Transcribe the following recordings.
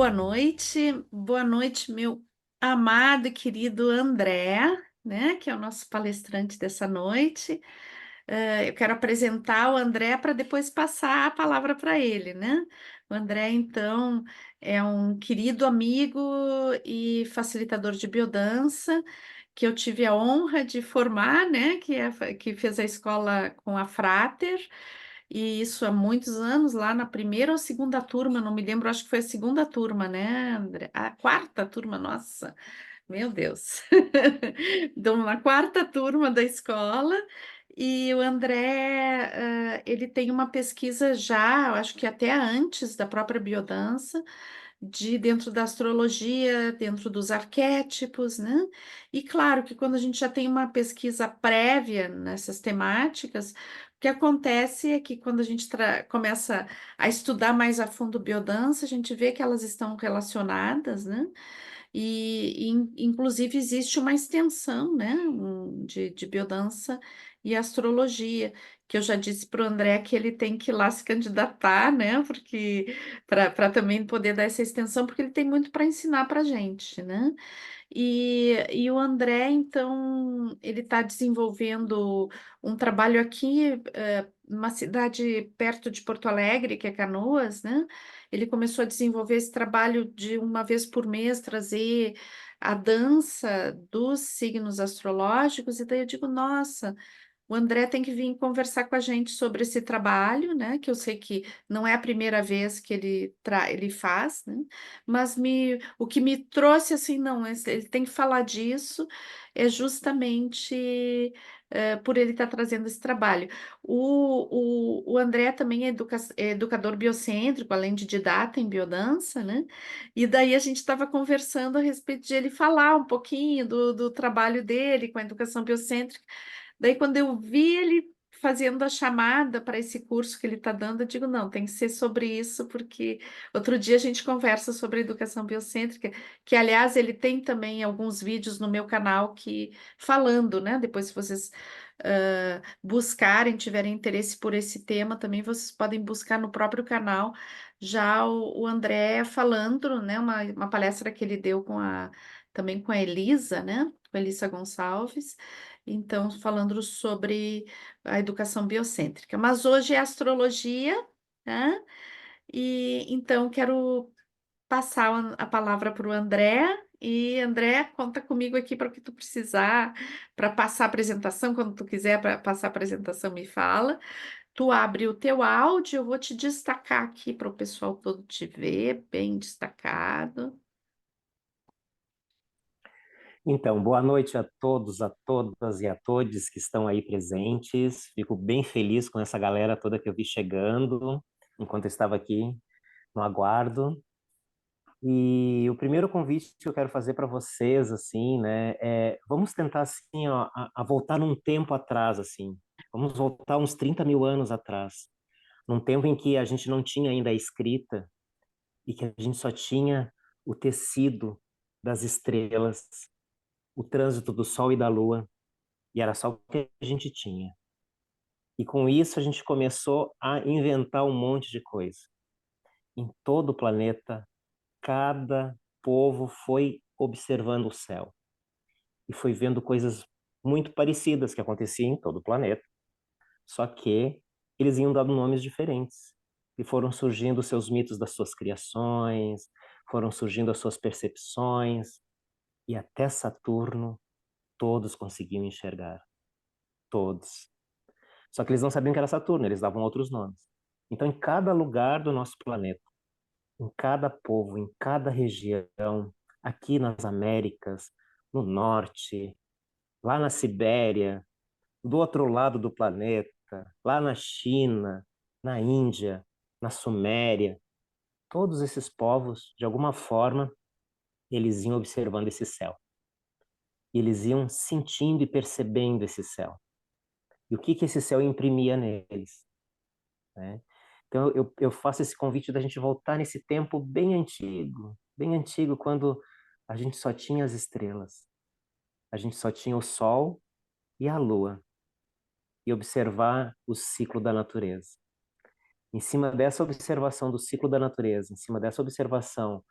Boa noite, meu amado e querido André, né, que é o nosso palestrante dessa noite. Eu quero apresentar o André para depois passar a palavra para ele, né? O André, então, é um querido amigo e facilitador de biodança que eu tive a honra de formar, né? Que fez a escola com a Frater. E isso há muitos anos, lá na primeira ou segunda turma, não me lembro, acho que foi a segunda turma, né, André? A quarta turma, nossa, meu Deus. Então, na quarta turma da escola, e o André, ele tem uma pesquisa já, eu acho que até antes da própria biodança, de dentro da astrologia, dentro dos arquétipos, né? E claro que quando a gente já tem uma pesquisa prévia nessas temáticas, o que acontece é que quando a gente começa a estudar mais a fundo biodança, a gente vê que elas estão relacionadas, né? Inclusive, existe uma extensão, né, de biodança e astrologia, que eu já disse para o André que ele tem que ir lá se candidatar, né, porque para também poder dar essa extensão, porque ele tem muito para ensinar para a gente, né? E o André, então, ele está desenvolvendo um trabalho aqui, numa cidade perto de Porto Alegre, que é Canoas, né? Ele começou a desenvolver esse trabalho de uma vez por mês trazer a dança dos signos astrológicos, e daí eu digo, nossa. O André tem que vir conversar com a gente sobre esse trabalho, né? Que eu sei que não é a primeira vez que ele faz, né? Mas o que me trouxe assim, não, ele tem que falar disso, é justamente por ele estar trazendo esse trabalho. O André também é educador biocêntrico, além de didata em biodança, né? E daí a gente estava conversando a respeito de ele falar um pouquinho do trabalho dele com a educação biocêntrica. Daí, quando eu vi ele fazendo a chamada para esse curso que ele está dando, eu digo, não, tem que ser sobre isso, porque outro dia a gente conversa sobre educação biocêntrica, que, aliás, ele tem também alguns vídeos no meu canal que falando, né? Depois, se vocês buscarem, tiverem interesse por esse tema, também vocês podem buscar no próprio canal já o André falando, né? Uma palestra que ele deu também com a Elisa, né? Com a Elisa Gonçalves. Então, falando sobre a educação biocêntrica. Mas hoje é astrologia, né? E então quero passar a palavra para o André. E André, conta comigo aqui para o que tu precisar, para passar a apresentação, quando tu quiser para passar a apresentação, me fala. Tu abre o teu áudio, eu vou te destacar aqui para o pessoal todo te ver, bem destacado. Então, boa noite a todos, a todas e a todos que estão aí presentes. Fico bem feliz com essa galera toda que eu vi chegando enquanto eu estava aqui no aguardo. E o primeiro convite que eu quero fazer para vocês, assim, né, vamos tentar, assim, ó, a voltar num tempo atrás, assim. Vamos voltar uns 30 mil anos atrás, num tempo em que a gente não tinha ainda a escrita e que a gente só tinha o tecido das estrelas, o trânsito do Sol e da Lua. E era só o que a gente tinha. E com isso a gente começou a inventar um monte de coisa. Em todo o planeta, cada povo foi observando o céu e foi vendo coisas muito parecidas que aconteciam em todo o planeta. Só que eles iam dando nomes diferentes. E foram surgindo os seus mitos das suas criações, foram surgindo as suas percepções, e até Saturno todos conseguiam enxergar. Todos. Só que eles não sabiam que era Saturno, eles davam outros nomes. Então, em cada lugar do nosso planeta, em cada povo, em cada região, aqui nas Américas, no norte, lá na Sibéria, do outro lado do planeta, lá na China, na Índia, na Suméria, todos esses povos, de alguma forma, eles iam observando esse céu. E eles iam sentindo e percebendo esse céu. E o que que esse céu imprimia neles, né? Então, eu faço esse convite da gente voltar nesse tempo bem antigo, quando a gente só tinha as estrelas, a gente só tinha o Sol e a Lua, e observar o ciclo da natureza. Em cima dessa observação do ciclo da natureza, em cima dessa observação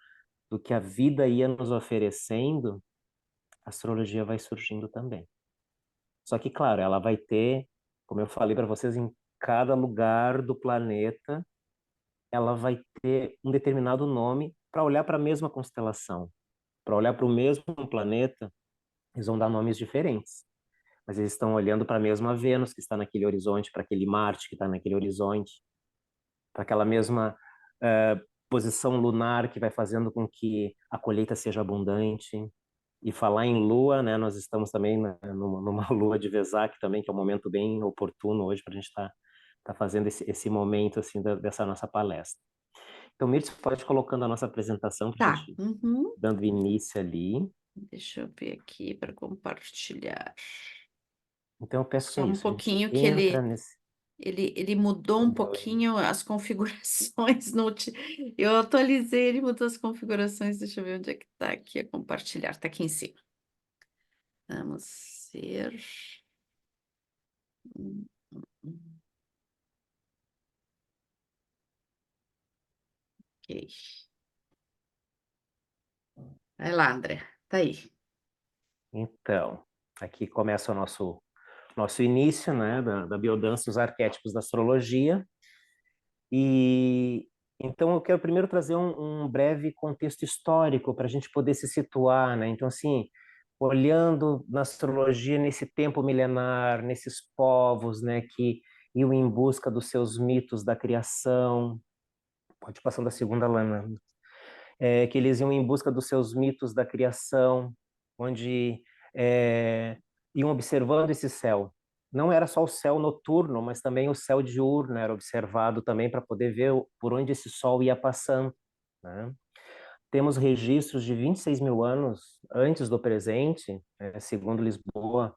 do que a vida ia nos oferecendo, a astrologia vai surgindo também. Só que, claro, ela vai ter, como eu falei para vocês, em cada lugar do planeta, ela vai ter um determinado nome para olhar para a mesma constelação, para olhar para o mesmo planeta, eles vão dar nomes diferentes. Mas eles estão olhando para a mesma Vênus que está naquele horizonte, para aquele Marte que está naquele horizonte, para aquela mesma posição lunar que vai fazendo com que a colheita seja abundante. E falar em lua, né? Nós estamos também numa lua de Vesak também, que é um momento bem oportuno hoje para a gente tá fazendo esse momento assim dessa nossa palestra. Então, Mirtz, pode ir colocando a nossa apresentação para a Tá. gente Uhum. dando início ali. Deixa eu ver aqui para compartilhar. Então, eu peço que é Só um isso, a gente pouquinho que entra nesse. ele mudou um pouquinho as configurações. Eu atualizei, ele mudou as configurações. Deixa eu ver onde é que está aqui a compartilhar. Está aqui em cima. Vamos ver. Hum, hum, ok. Vai lá, André. Tá aí. Então, aqui começa o nosso início, né, da biodança, os arquétipos da astrologia. E então eu quero primeiro trazer um breve contexto histórico para a gente poder se situar, né? Então, assim, olhando na astrologia nesse tempo milenar, nesses povos, né, que iam em busca dos seus mitos da criação. Pode ir passando a segunda lâmina. Que eles iam em busca dos seus mitos da criação, onde iam observando esse céu. Não era só o céu noturno, mas também o céu diurno era observado também para poder ver por onde esse sol ia passando, né? Temos registros de 26 mil anos antes do presente, segundo Lisboa,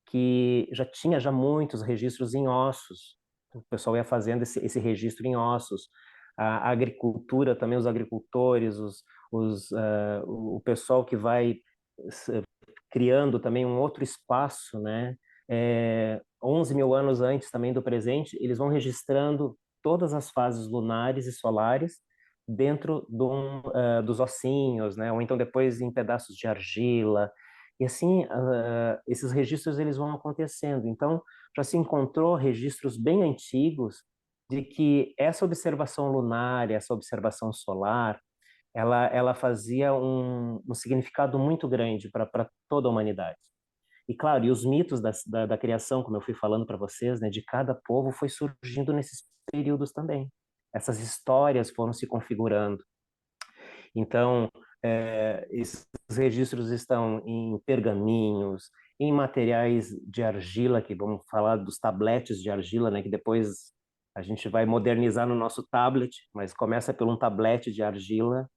que já tinha já muitos registros em ossos. O pessoal ia fazendo esse registro em ossos. A agricultura também, os agricultores, o pessoal que vai criando também um outro espaço, né? 11 mil anos antes também do presente, eles vão registrando todas as fases lunares e solares dentro dos ossinhos, né? Ou então depois em pedaços de argila, e assim, esses registros eles vão acontecendo. Então, já se encontrou registros bem antigos de que essa observação lunar, essa observação solar, ela fazia um significado muito grande para toda a humanidade. E claro, e os mitos da criação, como eu fui falando para vocês, né, de cada povo foi surgindo nesses períodos também. Essas histórias foram se configurando. Então, esses registros estão em pergaminhos, em materiais de argila, que vamos falar dos tabletes de argila, né, que depois a gente vai modernizar no nosso tablet, mas começa por um tablete de argila,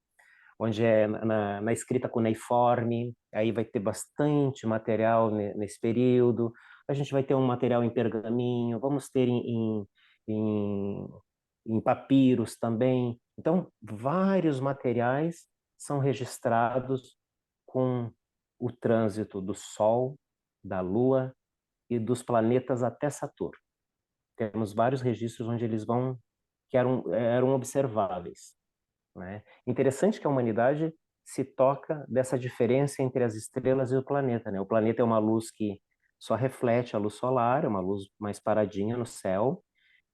onde é na escrita cuneiforme, aí vai ter bastante material nesse período. A gente vai ter um material em pergaminho, vamos ter em, em papiros também. Então, vários materiais são registrados com o trânsito do Sol, da Lua e dos planetas até Saturno. Temos vários registros onde eles vão, que eram observáveis, né? Interessante que a humanidade se toca dessa diferença entre as estrelas e o planeta, né? O planeta é uma luz que só reflete a luz solar, é uma luz mais paradinha no céu,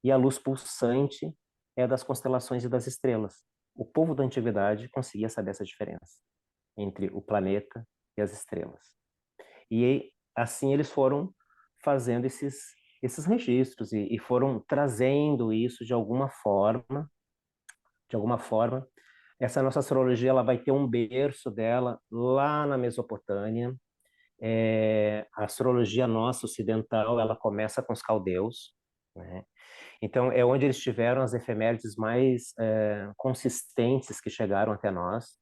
e a luz pulsante é das constelações e das estrelas. O povo da antiguidade conseguia saber essa diferença entre o planeta e as estrelas. E assim eles foram fazendo esses registros e foram trazendo isso de alguma forma. Essa nossa astrologia ela vai ter um berço dela lá na Mesopotâmia. A astrologia nossa ocidental ela começa com os caldeus, né? Então, é onde eles tiveram as efemérides mais consistentes que chegaram até nós.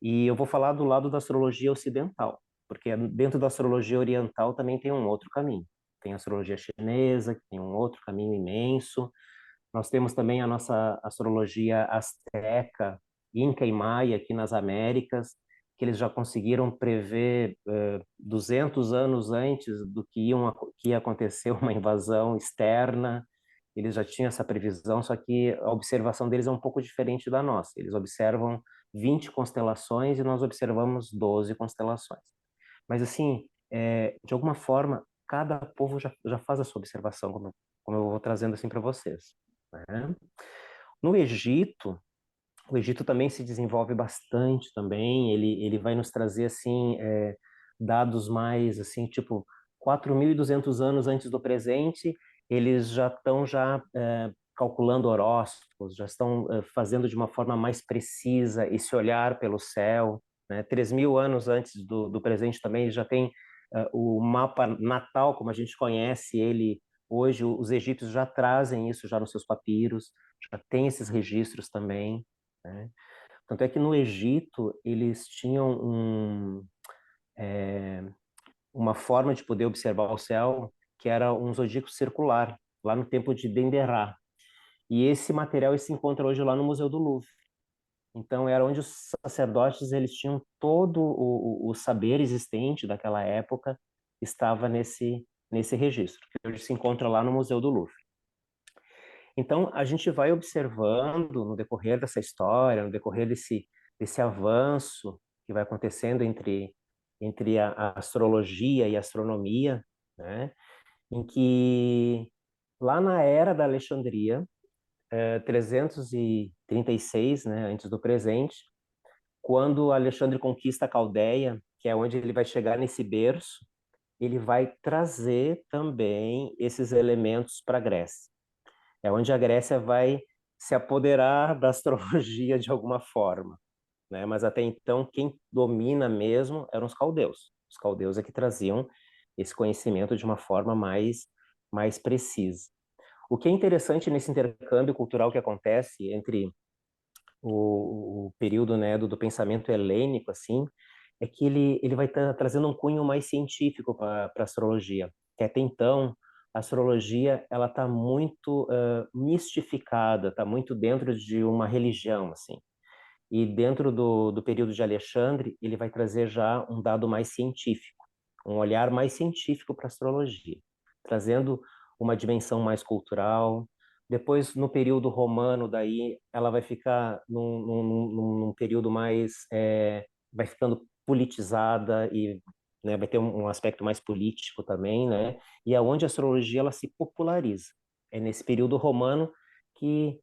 E eu vou falar do lado da astrologia ocidental, porque dentro da astrologia oriental também tem um outro caminho. Tem a astrologia chinesa, que tem um outro caminho imenso. Nós temos também a nossa astrologia asteca, Inca e Maia aqui nas Américas, que eles já conseguiram prever 200 anos antes do que ia acontecer uma invasão externa. Eles já tinham essa previsão, só que a observação deles é um pouco diferente da nossa. Eles observam 20 constelações e nós observamos 12 constelações. Mas, assim, de alguma forma, cada povo já faz a sua observação, como eu vou trazendo assim para vocês, né? No Egito, o Egito também se desenvolve bastante também, ele vai nos trazer, assim, dados mais, assim, tipo, 4.200 anos antes do presente, eles já estão calculando horóscopos, já estão fazendo de uma forma mais precisa esse olhar pelo céu, né? 3.000 anos antes do presente também já tem o mapa natal, como a gente conhece ele hoje, os egípcios já trazem isso já nos seus papiros, já tem esses registros também, né? Tanto é que no Egito eles tinham uma forma de poder observar o céu que era um zodíaco circular, lá no templo de Denderah. E esse material se encontra hoje lá no Museu do Louvre. Então era onde os sacerdotes eles tinham todo o saber existente daquela época estava nesse registro, que hoje se encontra lá no Museu do Louvre. Então a gente vai observando no decorrer dessa história, no decorrer desse avanço que vai acontecendo entre a astrologia e a astronomia, né? Em que lá na era da Alexandria, 336, né, antes do presente, quando Alexandre conquista a Caldeia, que é onde ele vai chegar nesse berço, ele vai trazer também esses elementos para a Grécia. É onde a Grécia vai se apoderar da astrologia de alguma forma, né? Mas até então quem domina mesmo eram os caldeus. Os caldeus é que traziam esse conhecimento de uma forma mais precisa. O que é interessante nesse intercâmbio cultural que acontece entre o período, né, do pensamento helênico, assim, é que ele vai trazendo um cunho mais científico para a astrologia. Que até então, a astrologia ela está muito mistificada, está muito dentro de uma religião, assim. E dentro do período de Alexandre, ele vai trazer já um dado mais científico, um olhar mais científico para a astrologia, trazendo uma dimensão mais cultural. Depois, no período romano, daí ela vai ficar num período mais, vai ficando politizada e, né, vai ter um aspecto mais político também, né? E é onde a astrologia ela se populariza. É nesse período romano que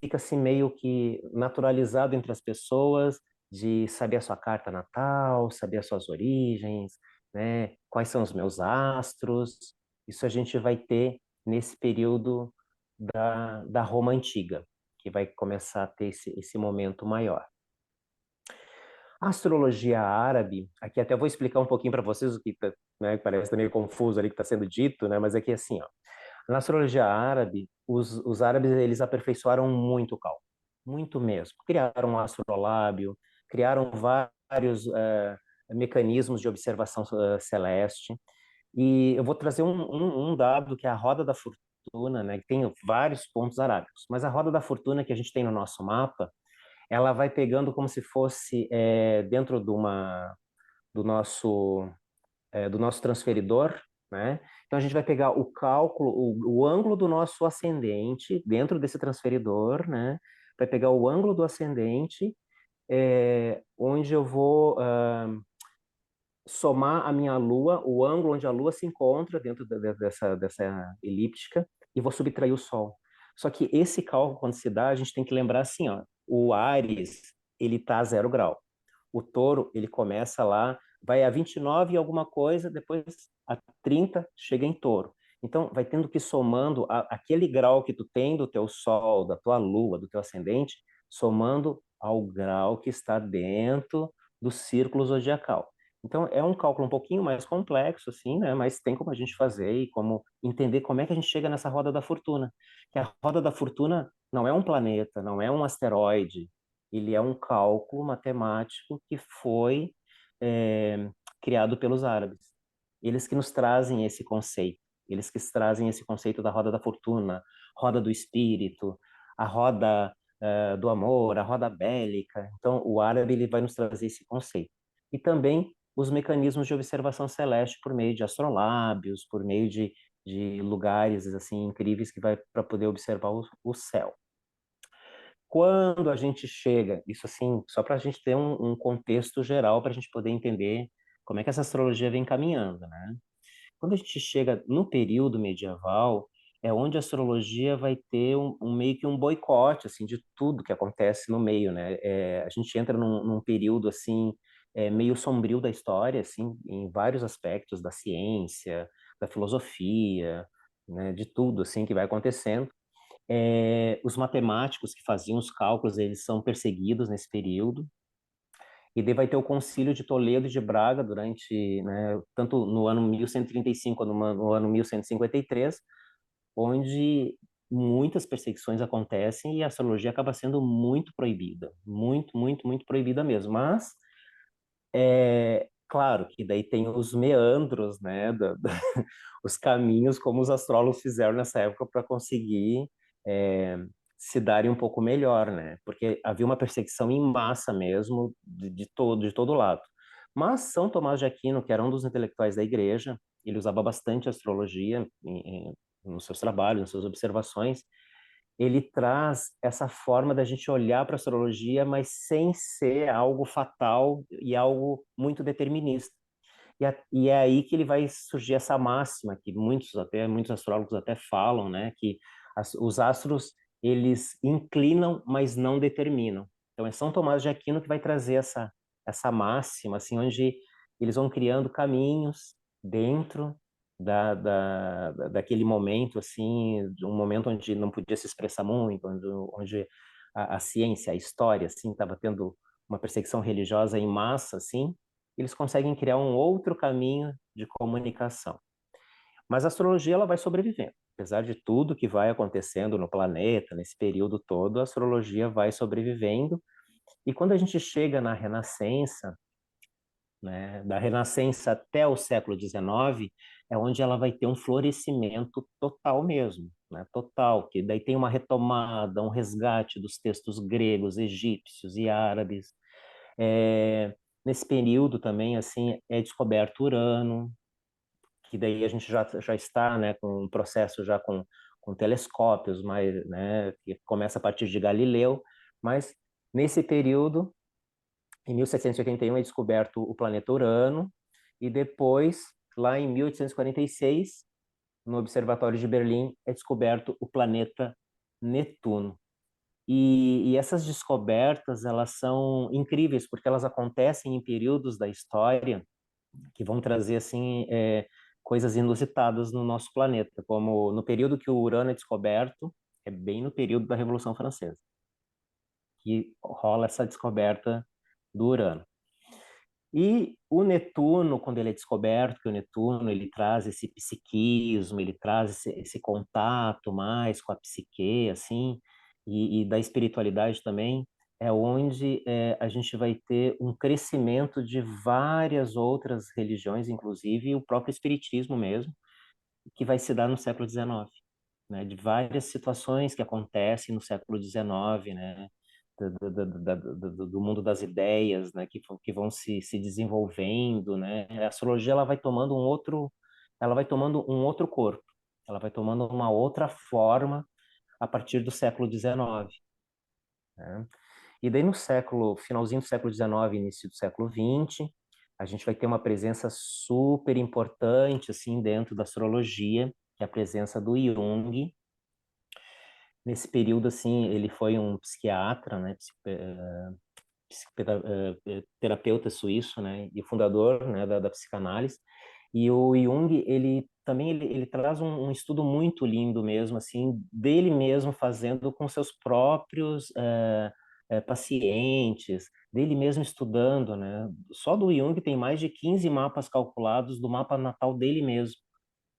fica assim meio que naturalizado entre as pessoas de saber a sua carta natal, saber as suas origens, né? Quais são os meus astros. Isso a gente vai ter nesse período da Roma Antiga, que vai começar a ter esse momento maior. A astrologia árabe, aqui até vou explicar um pouquinho para vocês o que né, parece tá meio confuso ali que está sendo dito, né? Mas é que assim, ó, na astrologia árabe, os árabes eles aperfeiçoaram muito o cálculo, muito mesmo. Criaram um astrolábio, criaram vários mecanismos de observação celeste. E eu vou trazer um dado que é a roda da fortuna, né? Que tem vários pontos arábicos. Mas a roda da fortuna que a gente tem no nosso mapa, ela vai pegando como se fosse dentro do nosso transferidor, né? Então a gente vai pegar o cálculo, o ângulo do nosso ascendente dentro desse transferidor, né? Vai pegar o ângulo do ascendente, onde eu vou somar a minha Lua, o ângulo onde a Lua se encontra dentro dessa elíptica, e vou subtrair o Sol. Só que esse cálculo, quando se dá, a gente tem que lembrar assim, ó, o Áries, ele está a 0 grau. O Touro, ele começa lá, vai a 29 e alguma coisa, depois a 30 chega em Touro. Então, vai tendo que ir somando aquele grau que tu tem do teu Sol, da tua Lua, do teu ascendente, somando ao grau que está dentro do círculo zodiacal. Então, é um cálculo um pouquinho mais complexo, assim, né? Mas tem como a gente fazer e como entender como é que a gente chega nessa roda da fortuna. Que a roda da fortuna não é um planeta, não é um asteroide, ele é um cálculo matemático que foi é, criado pelos árabes. Eles que nos trazem esse conceito, eles que trazem esse conceito da roda da fortuna, roda do espírito, a roda do amor, a roda bélica. Então, o árabe ele vai nos trazer esse conceito. E também os mecanismos de observação celeste por meio de astrolábios, por meio de lugares assim incríveis que vai para poder observar o céu. quando a gente chega, isso assim, só para a gente ter um contexto geral para a gente poder entender como é que essa astrologia vem caminhando, né? Quando a gente chega no período medieval, é onde a astrologia vai ter meio que um boicote assim de tudo que acontece no meio, né? A gente entra num período assim meio sombrio da história, assim, em vários aspectos da ciência, da filosofia, né? De tudo assim que vai acontecendo. Os matemáticos que faziam os cálculos, eles são perseguidos nesse período. E daí vai ter o Concílio de Toledo e de Braga durante, né, tanto no ano 1135 quanto no ano 1153, onde muitas perseguições acontecem e a astrologia acaba sendo muito proibida, muito, muito, muito proibida mesmo. Mas claro que daí tem os meandros, né, os caminhos como os astrólogos fizeram nessa época para conseguir é, se darem um pouco melhor, né? Porque havia uma perseguição em massa mesmo de todo lado. Mas São Tomás de Aquino, que era um dos intelectuais da Igreja, ele usava bastante astrologia nos seus trabalhos, nas suas observações. Ele traz essa forma da gente olhar para a astrologia, mas sem ser algo fatal e algo muito determinista. E é aí que ele vai surgir essa máxima que muitos astrólogos até falam, né, que os astros eles inclinam, mas não determinam. Então é São Tomás de Aquino que vai trazer essa máxima, assim, onde eles vão criando caminhos dentro daquele momento, assim, de um momento onde não podia se expressar muito, onde a ciência, a história, assim, estava tendo uma perseguição religiosa em massa, assim, eles conseguem criar um outro caminho de comunicação. Mas a astrologia ela vai sobrevivendo. Apesar de tudo que vai acontecendo no planeta, nesse período todo, a astrologia vai sobrevivendo. E quando a gente chega na Renascença, né, da Renascença até o século XIX, é onde ela vai ter um florescimento total mesmo, né, total, que daí tem uma retomada, um resgate dos textos gregos, egípcios e árabes. Nesse período também, assim, é descoberto Urano, que daí a gente já está, né, com um processo já com telescópios, mas, né, que começa a partir de Galileu, mas nesse período, em 1781, é descoberto o planeta Urano, e depois, lá em 1846, no Observatório de Berlim, é descoberto o planeta Netuno. E essas descobertas, elas são incríveis, porque elas acontecem em períodos da história que vão trazer, assim, coisas inusitadas no nosso planeta, como no período que o Urano é descoberto, é bem no período da Revolução Francesa, que rola essa descoberta do Urano. E o Netuno, quando ele é descoberto, que o Netuno ele traz esse psiquismo, ele traz esse contato mais com a psique, assim, e da espiritualidade também, é onde a gente vai ter um crescimento de várias outras religiões, inclusive o próprio espiritismo mesmo, que vai se dar no século XIX, né? De várias situações que acontecem no século XIX, né? Do mundo das ideias, né, que vão se desenvolvendo, né? A astrologia ela vai tomando um outro corpo, ela vai tomando uma outra forma a partir do século XIX, né? E daí no finalzinho do século XIX, início do século XX, a gente vai ter uma presença super importante assim dentro da astrologia, que é a presença do Jung. Nesse período assim, ele foi um psiquiatra, né, terapeuta suíço, né, e fundador, né, da psicanálise. E o Jung, ele também ele traz um estudo muito lindo mesmo, assim, dele mesmo fazendo com seus próprios pacientes, dele mesmo estudando, né? Só do Jung tem mais de 15 mapas calculados do mapa natal dele mesmo,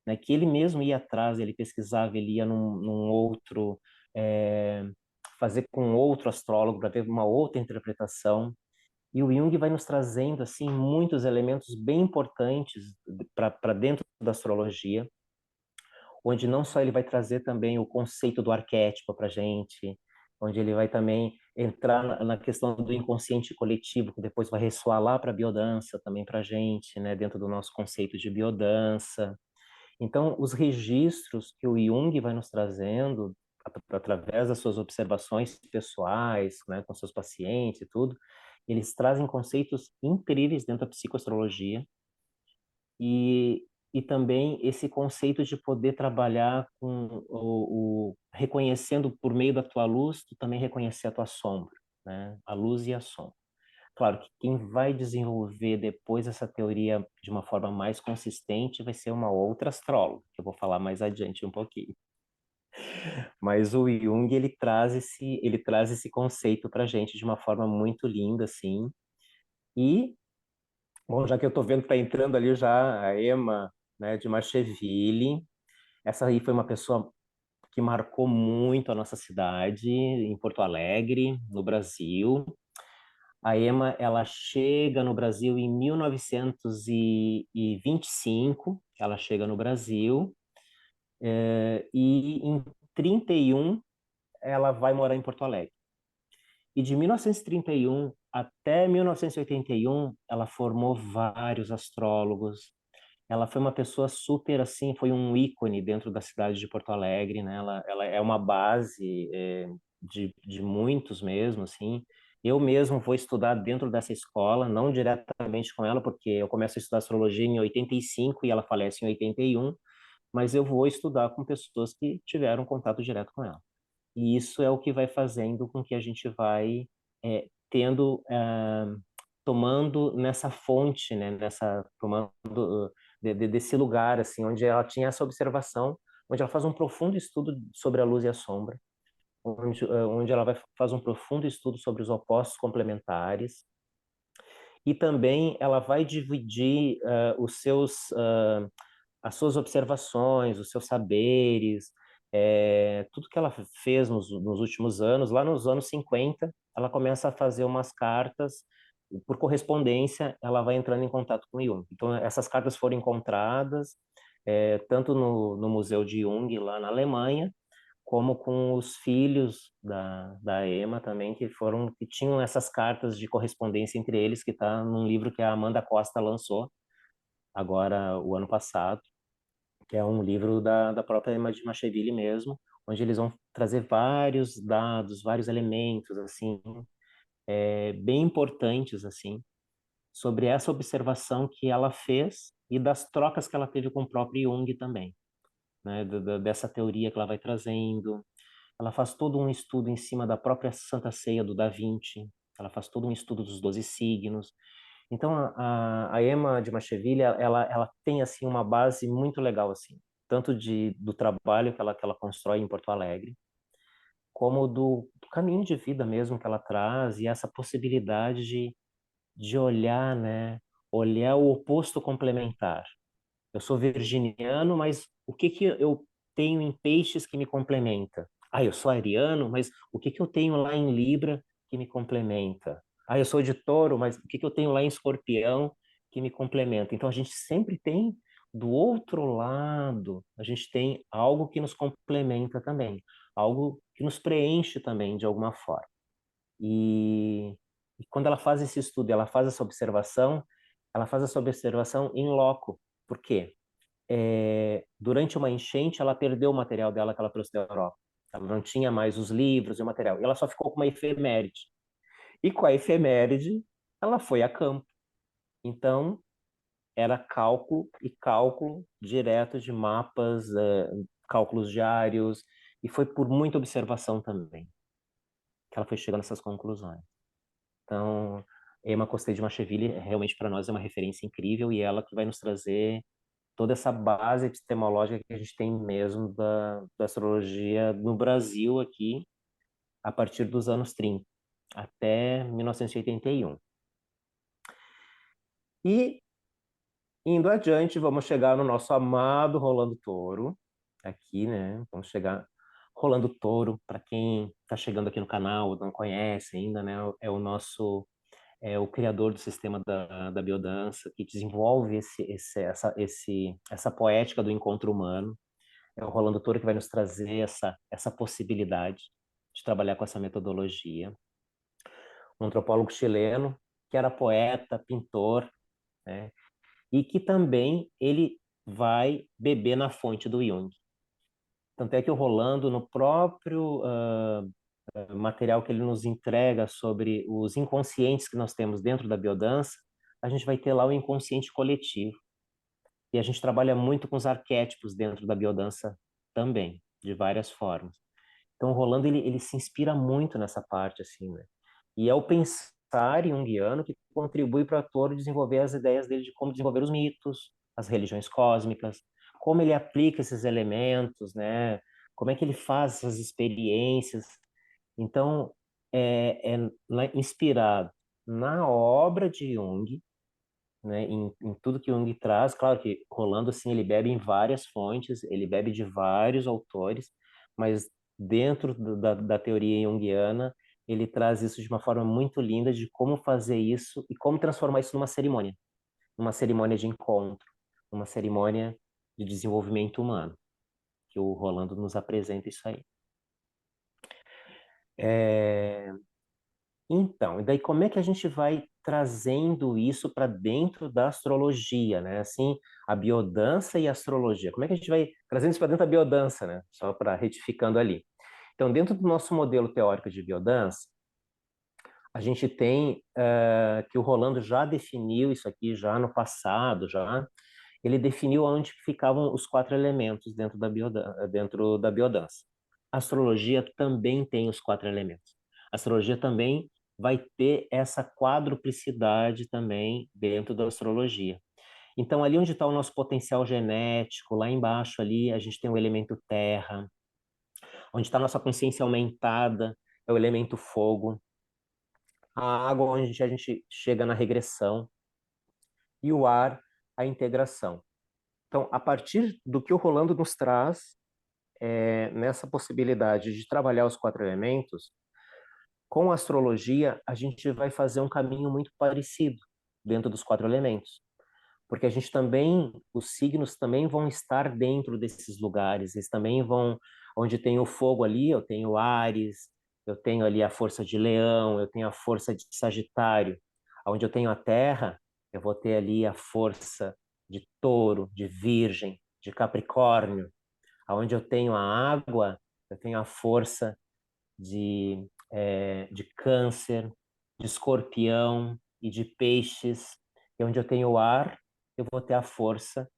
né? Que ele mesmo ia atrás, ele pesquisava, ele ia num outro é, fazer com outro astrólogo para ver uma outra interpretação. E o Jung vai nos trazendo assim muitos elementos bem importantes para dentro da astrologia, onde não só ele vai trazer também o conceito do arquétipo para a gente, onde ele vai também entrar na questão do inconsciente coletivo, que depois vai ressoar lá para a biodança também para a gente, né, dentro do nosso conceito de biodança. Então, os registros que o Jung vai nos trazendo através das suas observações pessoais, né, com seus pacientes e tudo, eles trazem conceitos incríveis dentro da psicoastrologia e, e também esse conceito de poder trabalhar com reconhecendo por meio da tua luz, tu também reconhecer a tua sombra, né? A luz e a sombra. Claro que quem vai desenvolver depois essa teoria de uma forma mais consistente vai ser uma outra astróloga, que eu vou falar mais adiante um pouquinho. Mas o Jung, ele traz esse conceito para a gente de uma forma muito linda, assim. E, bom, já que eu estou vendo que está entrando ali já a Emma, né, de Marcheville, essa aí foi uma pessoa que marcou muito a nossa cidade, em Porto Alegre, no Brasil. A Emma, ela chega no Brasil em 1925, ela chega no Brasil, e em 31 ela vai morar em Porto Alegre. E de 1931 até 1981, ela formou vários astrólogos. Ela foi uma pessoa super assim, foi um ícone dentro da cidade de Porto Alegre, né? Ela é uma base de muitos mesmo, assim. Eu mesmo vou estudar dentro dessa escola, não diretamente com ela, porque eu começo a estudar astrologia em 85 e ela falece em 81, mas eu vou estudar com pessoas que tiveram contato direto com ela. E isso é o que vai fazendo com que a gente vai tendo, tomando nessa fonte, né, tomando desse lugar, assim, onde ela tinha essa observação, onde ela faz um profundo estudo sobre a luz e a sombra, onde ela faz um profundo estudo sobre os opostos complementares, e também ela vai dividir as suas observações, os seus saberes, tudo que ela fez nos últimos anos. Lá nos anos 50, ela começa a fazer umas cartas, por correspondência, ela vai entrando em contato com Jung. Então, essas cartas foram encontradas, tanto no Museu de Jung, lá na Alemanha, como com os filhos da Emma também, que tinham essas cartas de correspondência entre eles, que está num livro que a Amanda Costa lançou, agora, o ano passado, que é um livro da própria Emma de Macheville mesmo, onde eles vão trazer vários dados, vários elementos, assim, bem importantes, assim, sobre essa observação que ela fez e das trocas que ela teve com o próprio Jung também, né, dessa teoria que ela vai trazendo. Ela faz todo um estudo em cima da própria Santa Ceia do Da Vinci, ela faz todo um estudo dos 12 signos. Então, a Emma de Macheville, ela tem, assim, uma base muito legal, assim, tanto do trabalho que ela constrói em Porto Alegre, como do caminho de vida mesmo que ela traz e essa possibilidade de olhar, né, olhar o oposto complementar. Eu sou virginiano, mas o que que eu tenho em peixes que me complementa? Ah, eu sou ariano, mas o que que eu tenho lá em Libra que me complementa? Ah, eu sou de touro, mas o que que eu tenho lá em escorpião que me complementa? Então a gente sempre tem do outro lado, a gente tem algo que nos complementa também, algo que nos preenche também de alguma forma. E quando ela faz esse estudo, ela faz essa observação em loco. Por quê? Durante uma enchente, ela perdeu o material dela que ela trouxe da Europa. Ela não tinha mais os livros e o material. E ela só ficou com uma efeméride. E com a efeméride, ela foi a campo. Então, era cálculo e cálculo direto de mapas, cálculos diários. E foi por muita observação também que ela foi chegando a essas conclusões. Então, Emma Costei de Macheville, realmente para nós é uma referência incrível e ela que vai nos trazer toda essa base epistemológica que a gente tem mesmo da astrologia no Brasil aqui, a partir dos anos 30 até 1981. E indo adiante, vamos chegar no nosso amado Rolando Touro, aqui, né? Vamos chegar Rolando Touro, para quem está chegando aqui no canal, não conhece ainda, né? É o criador do sistema da biodança, que desenvolve essa poética do encontro humano. É o Rolando Toro que vai nos trazer essa possibilidade de trabalhar com essa metodologia. Um antropólogo chileno que era poeta, pintor, né? E que também ele vai beber na fonte do Jung. Tanto é que o Rolando, no próprio material que ele nos entrega sobre os inconscientes que nós temos dentro da biodança, a gente vai ter lá o inconsciente coletivo. E a gente trabalha muito com os arquétipos dentro da biodança também, de várias formas. Então, o Rolando, ele se inspira muito nessa parte, assim, né? E é o pensar junguiano que contribui para o autor desenvolver as ideias dele de como desenvolver os mitos, as religiões cósmicas, como ele aplica esses elementos, né? Como é que ele faz essas experiências. Então, inspirado na obra de Jung, né, em tudo que Jung traz. Claro que Rolando, assim, ele bebe em várias fontes, ele bebe de vários autores, mas dentro da teoria junguiana, ele traz isso de uma forma muito linda de como fazer isso e como transformar isso numa cerimônia de encontro, numa cerimônia de desenvolvimento humano, que o Rolando nos apresenta isso aí. É, Então, e daí como é que a gente vai trazendo isso para dentro da astrologia, né? Assim, a biodança e a astrologia. Como é que a gente vai trazendo isso para dentro da biodança, né? Só para retificando ali. Então, dentro do nosso modelo teórico de biodança, a gente tem que o Rolando já definiu isso aqui já no passado, já. Ele definiu onde ficavam os quatro elementos dentro da biodança. A astrologia também tem os quatro elementos. A astrologia também vai ter essa quadruplicidade também dentro da astrologia. Então, ali onde está o nosso potencial genético, lá embaixo ali, a gente tem o elemento terra. Onde está a nossa consciência aumentada, é o elemento fogo. A água, onde a gente chega na regressão. E o ar, a integração. Então, a partir do que o Rolando nos traz, nessa possibilidade de trabalhar os quatro elementos, com a astrologia, a gente vai fazer um caminho muito parecido dentro dos quatro elementos. Porque a gente também, os signos também vão estar dentro desses lugares, eles também vão, onde tem o fogo ali, eu tenho Áries, eu tenho ali a força de Leão, eu tenho a força de Sagitário. Onde eu tenho a Terra, eu vou ter ali a força de Touro, de Virgem, de Capricórnio. Onde eu tenho a água, eu tenho a força de Câncer, de Escorpião e de Peixes. E onde eu tenho o ar, eu vou ter a força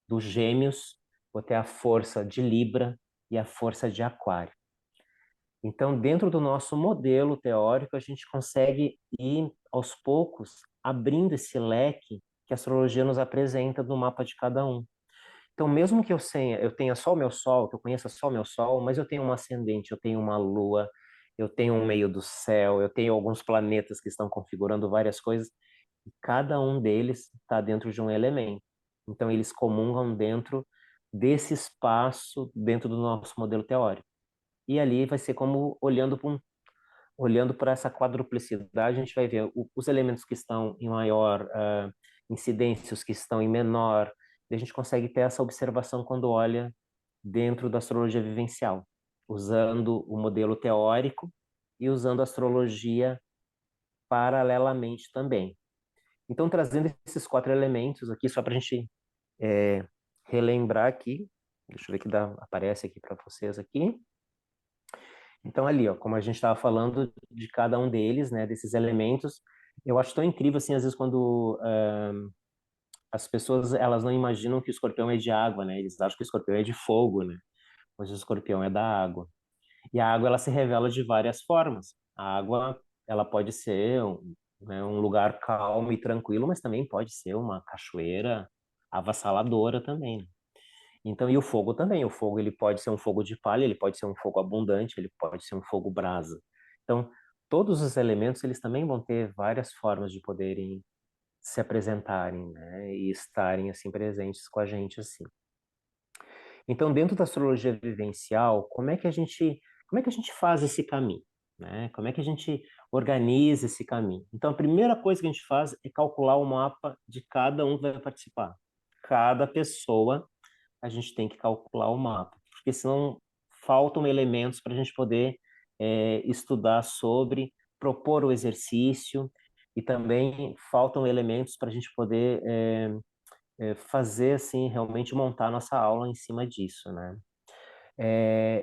dos Gêmeos, vou ter a força de Libra e a força de Aquário. Então, dentro do nosso modelo teórico, a gente consegue ir aos poucos abrindo esse leque que a astrologia nos apresenta no mapa de cada um. Então, mesmo que eu tenha só o meu Sol, que eu conheça só o meu Sol, mas eu tenho um ascendente, eu tenho uma Lua, eu tenho um meio do céu, eu tenho alguns planetas que estão configurando várias coisas, e cada um deles está dentro de um elemento. Então, eles comungam dentro desse espaço, dentro do nosso modelo teórico. E ali vai ser como olhando para essa quadruplicidade, a gente vai ver os elementos que estão em maior incidência, os que estão em menor, e a gente consegue ter essa observação quando olha dentro da astrologia vivencial, usando o modelo teórico e usando a astrologia paralelamente também. Então, trazendo esses quatro elementos aqui, só para a gente é, relembrar aqui, deixa eu ver que aparece aqui para vocês aqui. Então, ali, ó, como a gente estava falando de cada um deles, né, desses elementos, eu acho tão incrível, assim, às vezes quando as pessoas, elas não imaginam que o escorpião é de água, né, eles acham que o escorpião é de fogo, né, mas o escorpião é da água. E a água, ela se revela de várias formas. A água, ela pode ser né, um lugar calmo e tranquilo, mas também pode ser uma cachoeira avassaladora também, né? Então, e o fogo também. O fogo, ele pode ser um fogo de palha, ele pode ser um fogo abundante, ele pode ser um fogo brasa. Então, todos os elementos, eles também vão ter várias formas de poderem se apresentarem, né? E estarem, assim, presentes com a gente, assim. Então, dentro da astrologia vivencial, como é que a gente faz esse caminho, né? Como é que a gente organiza esse caminho? Então, a primeira coisa que a gente faz é calcular o mapa de cada um que vai participar. Cada pessoa a gente tem que calcular o mapa, porque senão faltam elementos para a gente poder estudar sobre, propor o exercício, e também faltam elementos para a gente poder fazer, assim, realmente montar nossa aula em cima disso, né?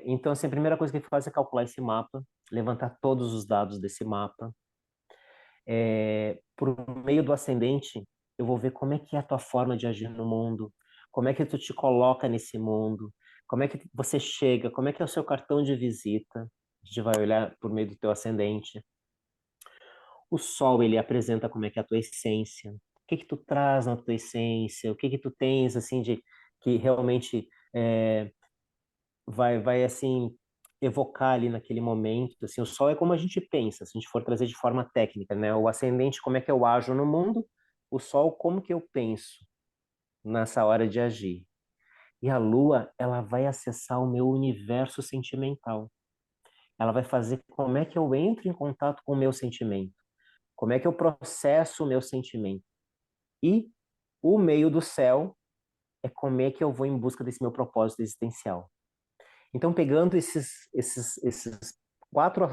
Então, assim, a primeira coisa que ele faz é calcular esse mapa, levantar todos os dados desse mapa. Por meio do ascendente, eu vou ver como é que é a tua forma de agir no mundo, como é que tu te coloca nesse mundo, como é que você chega, como é que é o seu cartão de visita. A gente vai olhar por meio do teu ascendente. O sol, ele apresenta como é que é a tua essência. O que que tu traz na tua essência? O que que tu tens, assim, de que realmente vai assim evocar ali naquele momento, assim, o sol é como a gente pensa, se a gente for trazer de forma técnica, né? O ascendente, como é que eu ajo no mundo, o sol, como que eu penso nessa hora de agir. E a lua, ela vai acessar o meu universo sentimental. Ela vai fazer como é que eu entro em contato com o meu sentimento, como é que eu processo o meu sentimento. E o meio do céu é como é que eu vou em busca desse meu propósito existencial. Então, pegando esses quatro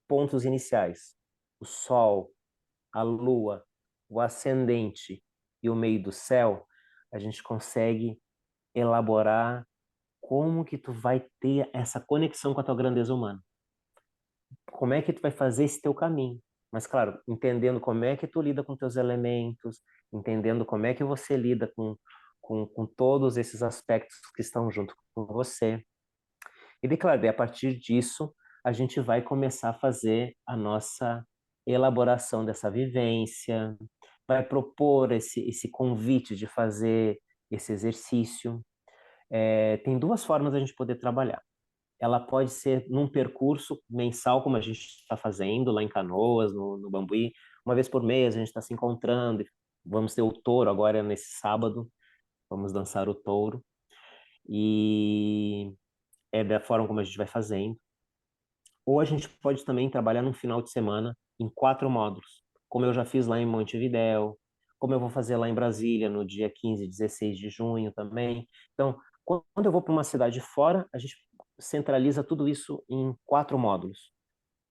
pontos iniciais, o Sol, a Lua, o ascendente e o meio do céu, a gente consegue elaborar como que tu vai ter essa conexão com a tua grandeza humana. Como é que tu vai fazer esse teu caminho? Mas, claro, entendendo como é que tu lida com teus elementos, entendendo como é que você lida com todos esses aspectos que estão junto com você. E, claro, a partir disso, a gente vai começar a fazer a nossa elaboração dessa vivência, vai propor esse convite de fazer esse exercício. Tem duas formas da gente poder trabalhar. Ela pode ser num percurso mensal, como a gente está fazendo lá em Canoas, no Bambuí. Uma vez por mês a gente está se encontrando. Vamos ter o touro agora nesse sábado. Vamos dançar o touro. E é da forma como a gente vai fazendo. Ou a gente pode também trabalhar num final de semana em 4 módulos, como eu já fiz lá em Montevidéu, como eu vou fazer lá em Brasília no dia 15 e 16 de junho também. Então, quando eu vou para uma cidade fora, a gente centraliza tudo isso em 4 módulos,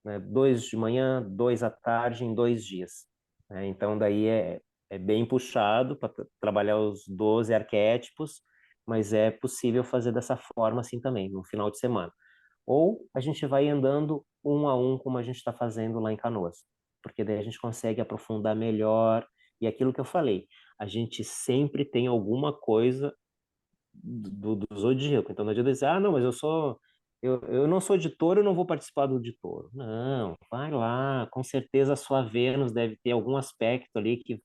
né? 2 de manhã, 2 à tarde, em 2 dias. Né? Então, daí é bem puxado para trabalhar os 12 arquétipos, mas é possível fazer dessa forma assim também, no final de semana. Ou a gente vai andando um a um, como a gente está fazendo lá em Canoas, porque daí a gente consegue aprofundar melhor. E aquilo que eu falei, a gente sempre tem alguma coisa do zodíaco. Então não adianta dizer, ah, não, mas eu não sou de touro, eu não vou participar do de touro. Não, vai lá, com certeza a sua Vênus deve ter algum aspecto ali que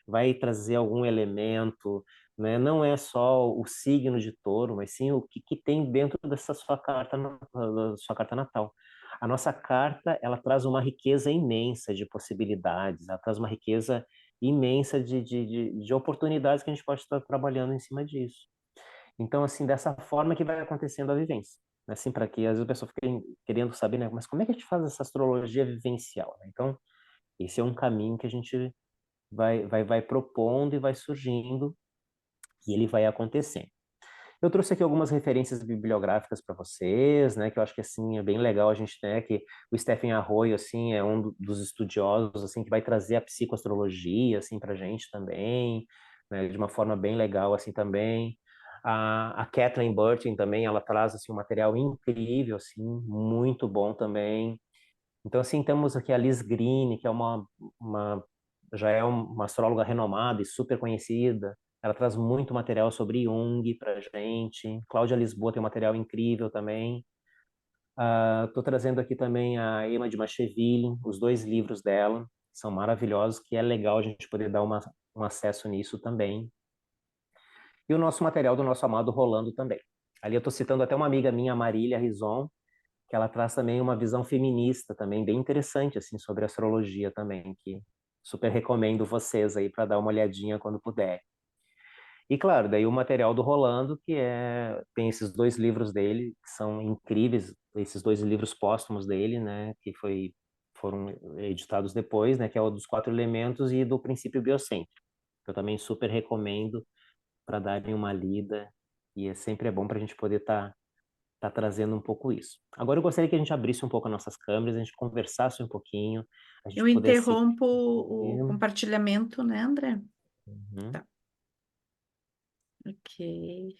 vai trazer algum elemento, né? Não é só o signo de touro, mas sim o que tem dentro dessa sua carta, da sua carta natal. A nossa carta, ela traz uma riqueza imensa de possibilidades, ela traz uma riqueza imensa de oportunidades que a gente pode estar trabalhando em cima disso. Então, assim, dessa forma que vai acontecendo a vivência. Né? Assim, para que às vezes a pessoa fica querendo saber, né? Mas como é que a gente faz essa astrologia vivencial? Né? Então, esse é um caminho que a gente vai propondo e vai surgindo e ele vai acontecendo. Eu trouxe aqui algumas referências bibliográficas para vocês, né, que eu acho que assim é bem legal a gente ter, que o Stephen Arroyo assim é um dos estudiosos assim que vai trazer a psicoastrologia assim para a gente também, né, de uma forma bem legal assim também. A Kathleen Burton também, ela traz assim um material incrível assim, muito bom também. Então assim temos aqui a Liz Green, que é uma já é uma astróloga renomada e super conhecida. Ela traz muito material sobre Jung para gente. Cláudia Lisboa tem um material incrível também. Estou trazendo aqui também a Emma de Macheville, os 2 livros dela, são maravilhosos, que é legal a gente poder dar um acesso nisso também. E o nosso material do nosso amado Rolando também. Ali eu estou citando até uma amiga minha, Marília Rison, que ela traz também uma visão feminista também, bem interessante, assim, sobre astrologia também, que super recomendo vocês aí para dar uma olhadinha quando puder. E claro, daí o material do Rolando, tem esses 2 livros dele, que são incríveis, esses 2 livros póstumos dele, né, foram editados depois, né, que é o dos 4 elementos e do princípio biocêntrico. Eu também super recomendo para darem uma lida, e sempre é bom para a gente poder tá trazendo um pouco isso. Agora eu gostaria que a gente abrisse um pouco as nossas câmeras, a gente conversasse um pouquinho, a Eu gente pudesse. interrompo o compartilhamento, né, André? Uhum. Tá, ok.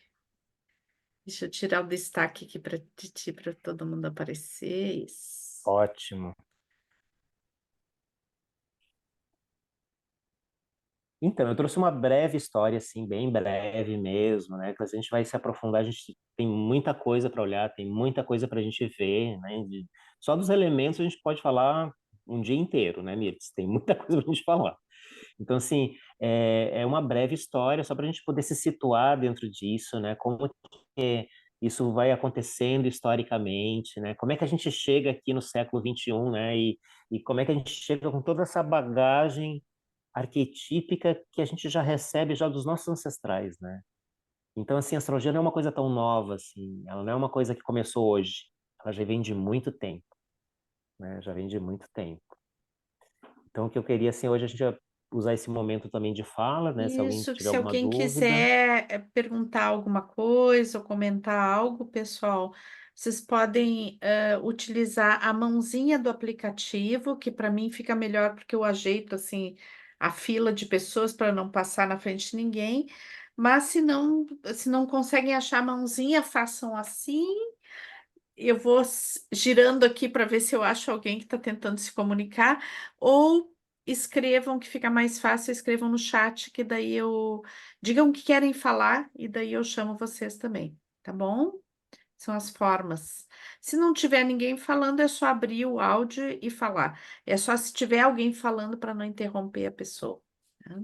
Deixa eu tirar o destaque aqui para ti, para todo mundo aparecer. Isso. Ótimo. Então, eu trouxe uma breve história, assim, bem breve mesmo, né? Que a gente vai se aprofundar, a gente tem muita coisa para olhar, tem muita coisa para a gente ver, né? Só dos elementos a gente pode falar um dia inteiro, né, Mirtz? Tem muita coisa para a gente falar. Então, assim, é uma breve história só para a gente poder se situar dentro disso, né? Como que isso vai acontecendo historicamente, né? Como é que a gente chega aqui no século XXI, né? E como é que a gente chega com toda essa bagagem arquetípica que a gente já recebe já dos nossos ancestrais, né? Então, assim, a astrologia não é uma coisa tão nova, assim. Ela não é uma coisa que começou hoje. Ela já vem de muito tempo, né? Já vem de muito tempo. Então, o que eu queria, assim, hoje a gente vai usar esse momento também de fala, né? Se alguém Isso, que tiver se alguma alguém dúvida. quiser perguntar alguma coisa ou comentar algo, pessoal, vocês podem utilizar a mãozinha do aplicativo, que para mim fica melhor porque eu ajeito assim a fila de pessoas para não passar na frente de ninguém. Mas se não conseguem achar a mãozinha, façam assim. Eu vou girando aqui para ver se eu acho alguém que está tentando se comunicar, ou escrevam, que fica mais fácil, escrevam no chat, que daí eu digam o que querem falar e daí eu chamo vocês também, tá bom? São as formas. Se não tiver ninguém falando, é só abrir o áudio e falar. É só se tiver alguém falando para não interromper a pessoa. Tá?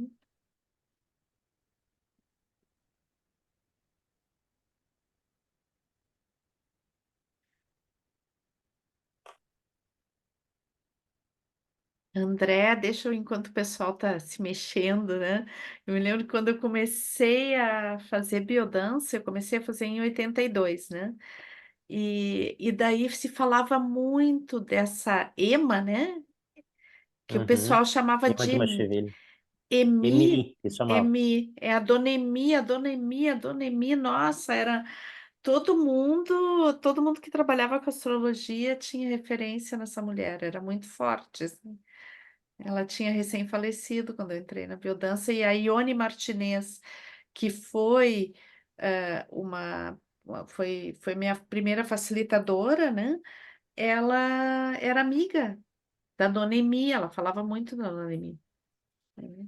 André, deixa eu, enquanto o pessoal está se mexendo, né? Eu me lembro que quando eu comecei a fazer biodança, eu comecei a fazer em 82, né? E daí se falava muito dessa EMA, né? Que o Uhum. pessoal chamava Imã de de Machiavelli. EMI, EMI, que chamava. EMI, é a Dona Emi, a Dona Emi, a Dona Emi, nossa, era todo mundo que trabalhava com astrologia tinha referência nessa mulher, era muito forte, assim. Ela tinha recém-falecido quando eu entrei na biodança, e a Ione Martinez, que foi foi minha primeira facilitadora, né? Ela era amiga da Dona Emi, ela falava muito da Dona Emi. Eu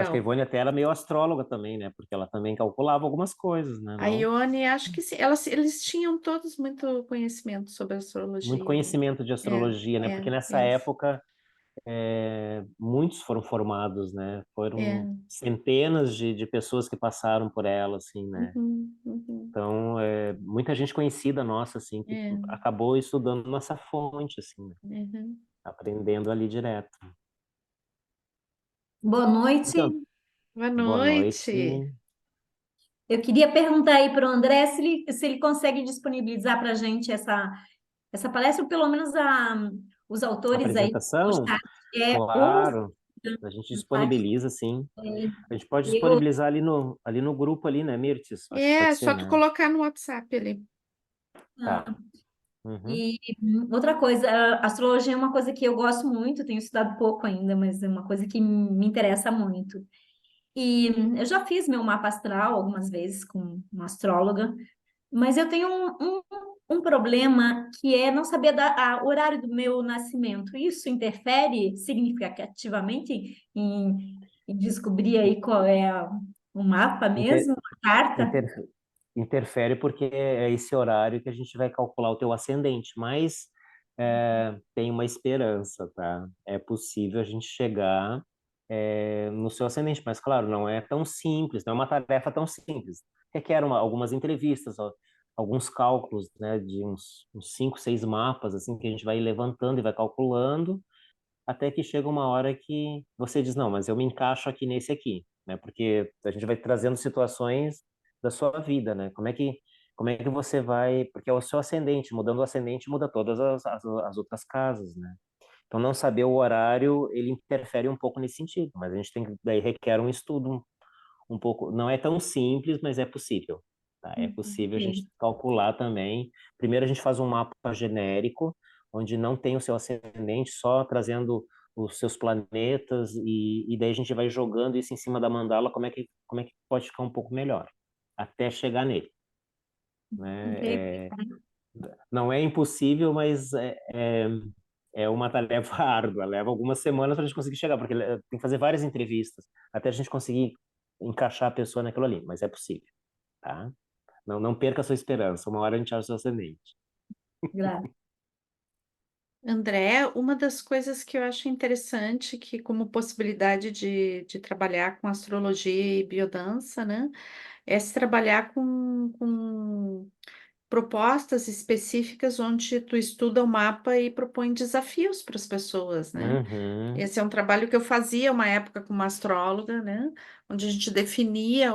acho que a Legal. Ivone até era meio astróloga também, né? Porque ela também calculava algumas coisas, né? A Não? Ione, acho que sim, eles tinham todos muito conhecimento sobre Muito astrologia, né? conhecimento de É, astrologia, né? Porque nessa é, época muitos foram formados, né? Foram é. centenas de pessoas que passaram por ela, assim, né? Uhum, uhum, Então, muita gente conhecida nossa, assim, que é, acabou estudando nossa fonte, assim, né? uhum. Aprendendo ali direto. Boa noite. Então, Boa boa noite. noite. Eu queria perguntar aí para o André se ele consegue disponibilizar para a gente essa palestra, ou pelo menos os autores aí no Apresentação? chat. Ou Claro, a gente no chat. disponibiliza, sim. A gente pode Eu, disponibilizar ali no grupo ali, né, Mirtes? Acho que É pode só ser, tu né? colocar no WhatsApp ali. Tá. Uhum. e outra coisa, a astrologia é uma coisa que eu gosto muito, tenho estudado pouco ainda, mas é uma coisa que me interessa muito. E eu já fiz meu mapa astral algumas vezes com uma astróloga. Mas eu tenho um problema que é não saber o horário do meu nascimento. Isso interfere significativamente em descobrir aí qual é o mapa Inter, mesmo, a carta? inter- interfere porque é esse horário que a gente vai calcular o teu ascendente, mas tem uma esperança, tá? É possível a gente chegar no seu ascendente, mas claro, não é tão simples, não é uma tarefa tão simples. Requer algumas entrevistas, ó, alguns cálculos, né, de uns 5, 6 mapas, assim, que a gente vai levantando e vai calculando, até que chega uma hora que você diz, não, mas eu me encaixo aqui nesse aqui, né? Porque a gente vai trazendo situações da sua vida, né? Como é que você vai, porque é o seu ascendente, mudando o ascendente muda todas as outras casas, né? Então não saber o horário, ele interfere um pouco nesse sentido, mas a gente tem que, daí requer um estudo um pouco, não é tão simples, mas é possível, tá? É possível a gente Sim. calcular também. Primeiro a gente faz um mapa genérico, onde não tem o seu ascendente, só trazendo os seus planetas e daí a gente vai jogando isso em cima da mandala, como é que pode ficar um pouco melhor. até chegar nele, Incrível. né? Não é impossível, mas é uma tarefa árdua. Leva algumas semanas para a gente conseguir chegar, porque tem que fazer várias entrevistas até a gente conseguir encaixar a pessoa naquilo ali, mas é possível, tá? Não perca a sua esperança. Uma hora a gente acha o seu ascendente. Graças. André, uma das coisas que eu acho interessante, que como possibilidade de trabalhar com astrologia e biodança, né, é se trabalhar com propostas específicas onde tu estuda o mapa e propõe desafios para as pessoas, né? Uhum. Esse é um trabalho que eu fazia uma época com uma astróloga, né, onde a gente definia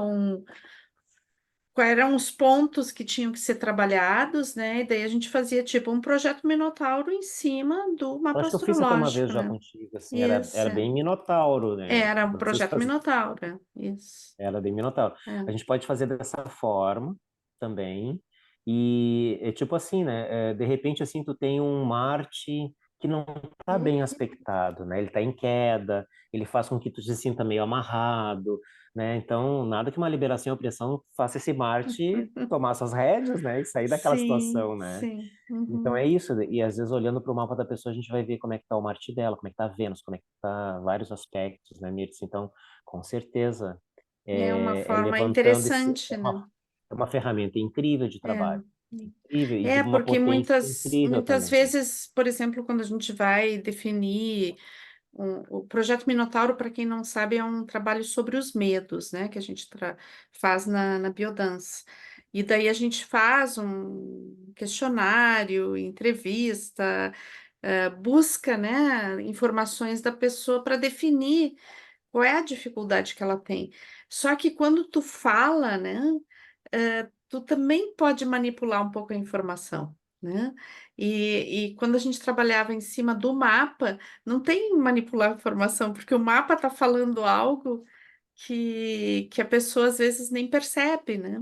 quais eram os pontos que tinham que ser trabalhados, né? E daí a gente fazia tipo um projeto Minotauro em cima do Eu mapa acho que eu fiz até uma vez astrológico, já né? contigo, assim, Isso, era bem Minotauro, né? era um Não sei se projeto fazia. Minotauro, isso. Era bem Minotauro. A É. gente pode fazer dessa forma também. E é tipo assim, né? De repente, assim, tu tem um Marte que não está bem aspectado, né? Ele está em queda, ele faz com que tu se sinta meio amarrado, né? Então, nada que uma liberação e opressão faça esse Marte tomar suas rédeas, né? E sair daquela Sim, situação, né? sim. Então é Uhum. isso, e às vezes olhando para o mapa da pessoa a gente vai ver como é que está o Marte dela, como é que está a Vênus, como é que está vários aspectos, né, Mirtz? Então, com certeza, É uma é forma levantando esse, interessante, né? é uma ferramenta incrível de trabalho, É. incrível e de É, uma porque potência muitas, incrível muitas também. vezes, por exemplo, quando a gente vai definir o projeto Minotauro, para quem não sabe, é um trabalho sobre os medos, né, que a gente faz na biodança. E daí a gente faz um questionário, entrevista, busca, né, informações da pessoa para definir qual é a dificuldade que ela tem. Só que quando tu fala, né, tu também pode manipular um pouco a informação, né? E quando a gente trabalhava em cima do mapa, não tem manipular a informação, porque o mapa está falando algo que a pessoa às vezes nem percebe, né?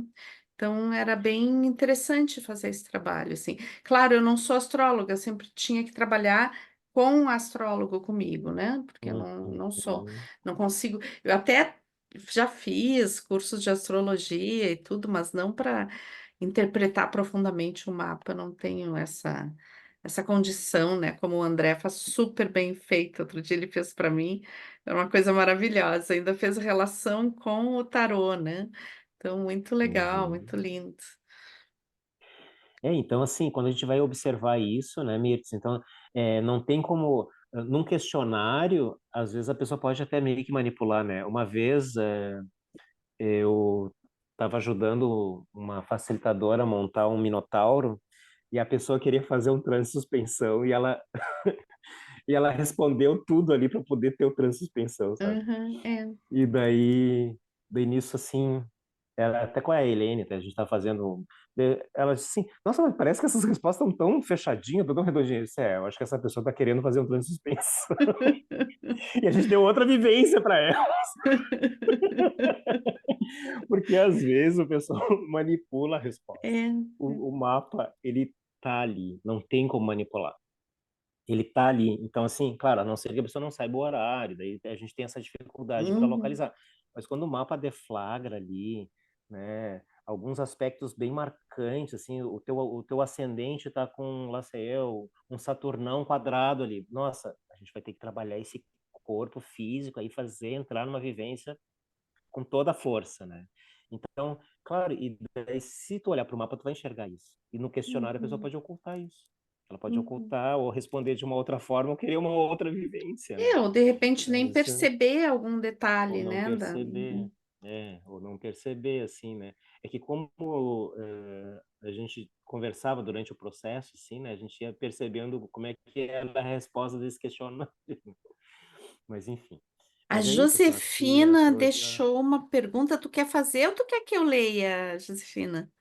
Então era bem interessante fazer esse trabalho, assim. Claro, eu não sou astróloga, eu sempre tinha que trabalhar com um astrólogo comigo, né? Porque eu não sou, Uhum. não consigo. Eu até já fiz cursos de astrologia e tudo, mas não para interpretar profundamente o mapa, eu não tenho essa condição, né? Como o André faz super bem feito. Outro dia ele fez para mim. É uma coisa maravilhosa. Ainda fez relação com o tarô, né? Então, muito legal, Uhum. muito lindo. Então assim, quando a gente vai observar isso, né, Mirtz, então não tem como, num questionário, às vezes a pessoa pode até meio que manipular, né? Uma vez eu estava ajudando uma facilitadora a montar um minotauro e a pessoa queria fazer um transuspensão e ela respondeu tudo ali para poder ter o transuspensão, sabe? Uhum, é. E daí nisso assim, ela, até com a Helene, a gente tá fazendo. Ela disse assim: Nossa, mas parece que essas respostas estão tão fechadinhas, tão redondinhas. Eu disse, eu acho que essa pessoa tá querendo fazer um transuspensão. E a gente deu outra vivência para ela. Porque às vezes o pessoal manipula a resposta. É, O mapa, ele tá ali, não tem como manipular. Ele tá ali. Então, assim, claro, a não ser que a pessoa não saiba o horário, daí a gente tem essa dificuldade para uhum. localizar. Mas quando o mapa deflagra ali, né, alguns aspectos bem marcantes, assim, o teu ascendente tá com, lá sei eu, um Saturnão quadrado ali. Nossa, a gente vai ter que trabalhar esse corpo físico aí, fazer entrar numa vivência com toda a força, né? Então, claro, e daí, se tu olhar para o mapa, tu vai enxergar isso. E no questionário a pessoa Uhum. pode ocultar isso. Ela pode Uhum. ocultar ou responder de uma outra forma ou querer uma outra vivência, né? Eu, de repente, nem Isso, perceber algum ou detalhe, não né? perceber, ou não perceber, assim, né? É que como a gente conversava durante o processo, assim, né? A gente ia percebendo como é que era a resposta desse questionário. Mas, enfim. A Mas é isso, assim, eu acho que a Josefina astrologia... deixou uma pergunta. Tu quer fazer ou tu quer que eu leia, Josefina?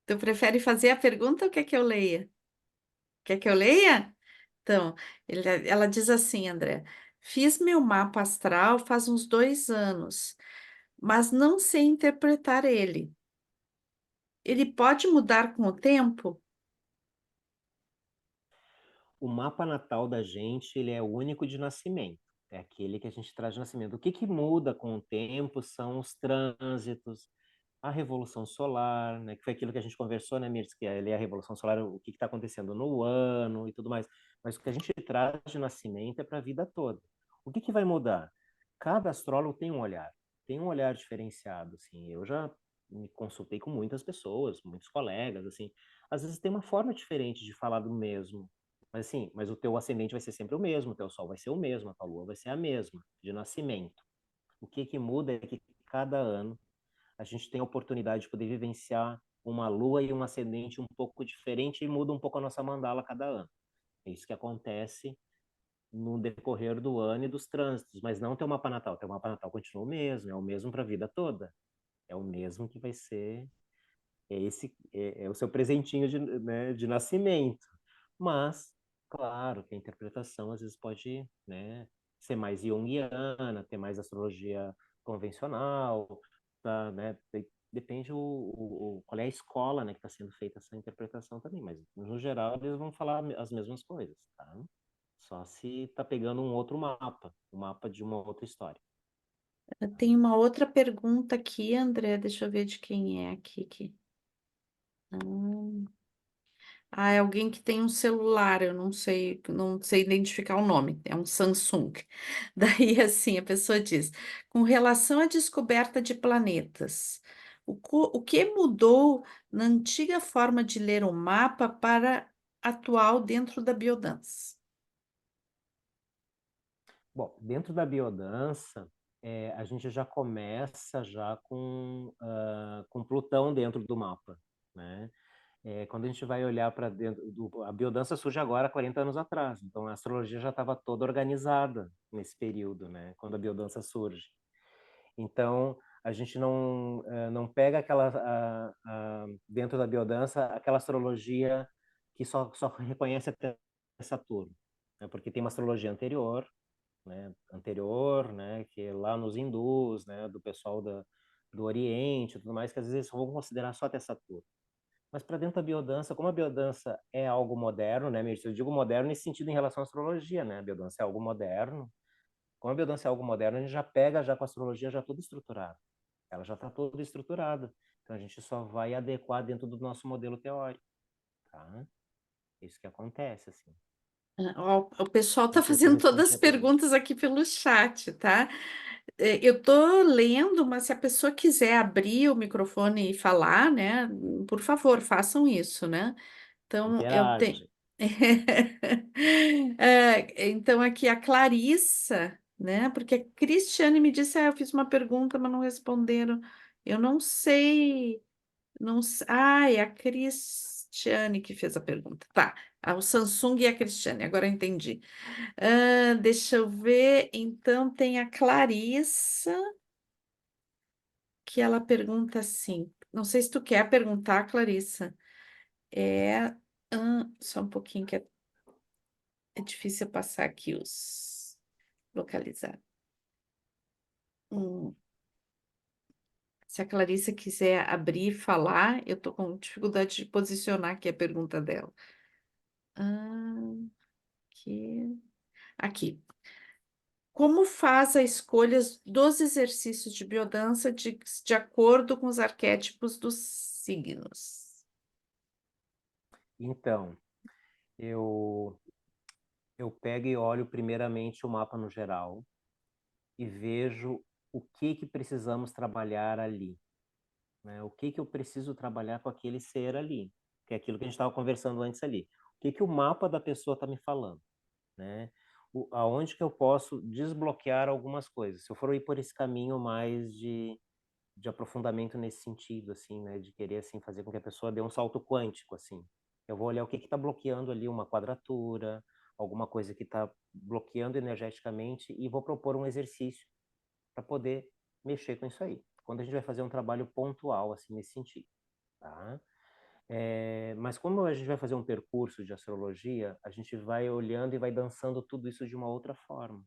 Tu prefere fazer a pergunta ou quer que eu leia? Quer que eu leia? Então, ela diz assim, André: fiz meu mapa astral faz uns 2 anos, mas não sei interpretar ele. Ele pode mudar com o tempo? O mapa natal da gente, ele é único de nascimento. é aquele que a gente traz de nascimento. O que que muda com o tempo são os trânsitos, a revolução solar, né, que foi aquilo que a gente conversou, né, Mirtz, que ali é a revolução solar, o que está acontecendo no ano e tudo mais. Mas o que a gente traz de nascimento é para a vida toda. O que que vai mudar? Cada astrólogo tem um olhar diferenciado, assim. Eu já me consultei com muitas pessoas, muitos colegas, assim. Às vezes tem uma forma diferente de falar do mesmo, mas assim, mas o teu ascendente vai ser sempre o mesmo, o teu sol vai ser o mesmo, a tua lua vai ser a mesma, de nascimento. O que que muda é que cada ano a gente tem a oportunidade de poder vivenciar uma lua e um ascendente um pouco diferente e muda um pouco a nossa mandala cada ano. É isso que acontece no decorrer do ano e dos trânsitos, mas não teu mapa natal. Teu mapa natal continua o mesmo, é o mesmo para a vida toda. É o mesmo que vai ser, é o seu presentinho de, né, de nascimento. Mas, claro, que a interpretação às vezes pode, né, ser mais junguiana, ter mais astrologia convencional, tá, né? Depende qual é a escola, né, que está sendo feita essa interpretação também, mas no geral eles vão falar as mesmas coisas, tá? Só se tá pegando um outro mapa, um mapa de uma outra história. Tem uma outra pergunta aqui, André, deixa eu ver de quem é aqui. É alguém que tem um celular, eu não sei identificar o nome, é um Samsung. Daí, assim, a pessoa diz: com relação à descoberta de planetas, o que mudou na antiga forma de ler o mapa para atual dentro da biodança? Bom, dentro da biodança, a gente já começa já com Plutão dentro do mapa, né? Quando a gente vai olhar para dentro a biodança surge agora há 40 anos atrás, então a astrologia já estava toda organizada nesse período, né? Quando a biodança surge. Então a gente não pega dentro da biodança aquela astrologia que só reconhece até Saturno, né? Porque tem uma astrologia anterior, né, que é lá nos hindus, né, do pessoal do Oriente, e tudo mais, que às vezes vão considerar só até Saturno. Mas para dentro da biodança, como a biodança é algo moderno, né, Mircea? Eu digo moderno nesse sentido em relação à astrologia, né? A biodança é algo moderno. Como a biodança é algo moderno, a gente já pega já com a astrologia já toda estruturada. Ela já está toda estruturada. Então a gente só vai adequar dentro do nosso modelo teórico, tá? Isso que acontece, assim. Ó, o pessoal está Não sei se eu fazendo todas respondi as a pergunta. perguntas aqui pelo chat, tá? Eu estou lendo, mas se a pessoa quiser abrir o microfone e falar, né? Por favor, façam isso, né? Então, eu tenho. Interage. Então, aqui a Clarissa, né? Porque a Cristiane me disse, eu fiz uma pergunta, mas não responderam. Eu não sei. Não, é a Cristiane que fez a pergunta. Tá. O Samsung e a Cristiane, agora eu entendi. Deixa eu ver. Então, tem a Clarissa, que ela pergunta assim. Não sei se tu quer perguntar, Clarissa. É. Só um pouquinho que é difícil eu passar aqui os localizar. Hum, Se a Clarissa quiser abrir e falar, eu tô com dificuldade de posicionar aqui a pergunta dela. Ah, aqui. Como faz a escolha dos exercícios de biodança de acordo com os arquétipos dos signos? Então, eu eu pego e olho primeiramente o mapa no geral e vejo o que que precisamos trabalhar ali, né? O que que eu preciso trabalhar com aquele ser ali, que é aquilo que a gente estava conversando antes ali. O que que o mapa da pessoa está me falando, né? Aonde que eu posso desbloquear algumas coisas? Se eu for ir por esse caminho mais de aprofundamento nesse sentido, assim, né? De querer assim fazer com que a pessoa dê um salto quântico, assim. Eu vou olhar o que está bloqueando ali uma quadratura, alguma coisa que está bloqueando energeticamente e vou propor um exercício para poder mexer com isso aí. Quando a gente vai fazer um trabalho pontual, assim, nesse sentido, tá? Mas como a gente vai fazer um percurso de astrologia, a gente vai olhando e vai dançando tudo isso de uma outra forma,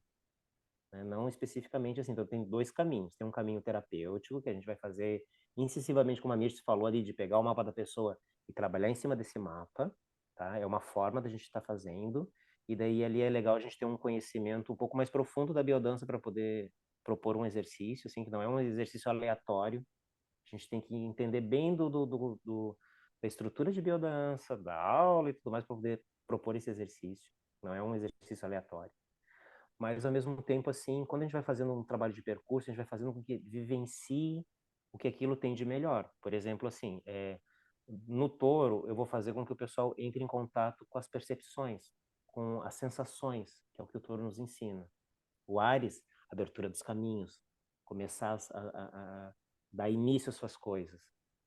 né? Não especificamente assim. Então, tem dois caminhos. Tem um caminho terapêutico, que a gente vai fazer incisivamente, como a Mirce falou ali, de pegar o mapa da pessoa e trabalhar em cima desse mapa, tá? É uma forma da gente estar fazendo. e daí ali é legal a gente ter um conhecimento um pouco mais profundo da biodança para poder propor um exercício, assim, que não é um exercício aleatório. A gente tem que entender bem da estrutura de biodança, da aula e tudo mais para poder propor esse exercício. Não é um exercício aleatório. Mas, ao mesmo tempo, assim, quando a gente vai fazendo um trabalho de percurso, a gente vai fazendo com que vivencie o que aquilo tem de melhor. Por exemplo, assim, no touro, eu vou fazer com que o pessoal entre em contato com as percepções, com as sensações, que é o que o touro nos ensina. O Ares, abertura dos caminhos, começar a dar início às suas coisas,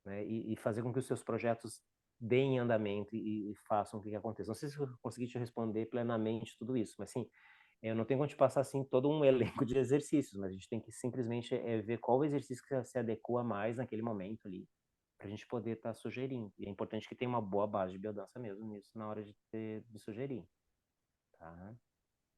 né? E fazer com que os seus projetos deem andamento e façam o que aconteça. Não sei se eu consegui te responder plenamente tudo isso, mas assim, eu não tenho como te passar assim todo um elenco de exercícios, mas a gente tem que simplesmente ver qual o exercício que se adequa mais naquele momento ali, para a gente poder estar sugerindo. E é importante que tenha uma boa base de biodança mesmo nisso na hora de sugerir, tá?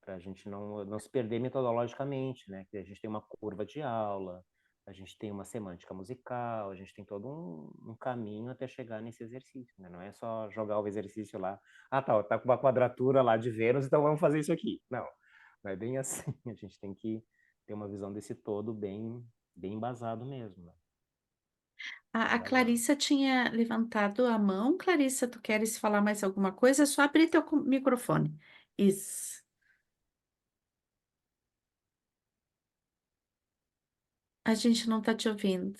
Para a gente não se perder metodologicamente, né? Que a gente tem uma curva de aula, a gente tem uma semântica musical, a gente tem todo um caminho até chegar nesse exercício, né? Não é só jogar o exercício lá, tá com uma quadratura lá de Vênus, então vamos fazer isso aqui. Não é bem assim. A gente tem que ter uma visão desse todo bem embasado mesmo, né? Bem A embasado. Clarissa tinha levantado a mão. Clarissa, tu queres falar mais alguma coisa? É só abrir teu microfone. Isso. A gente não está te ouvindo.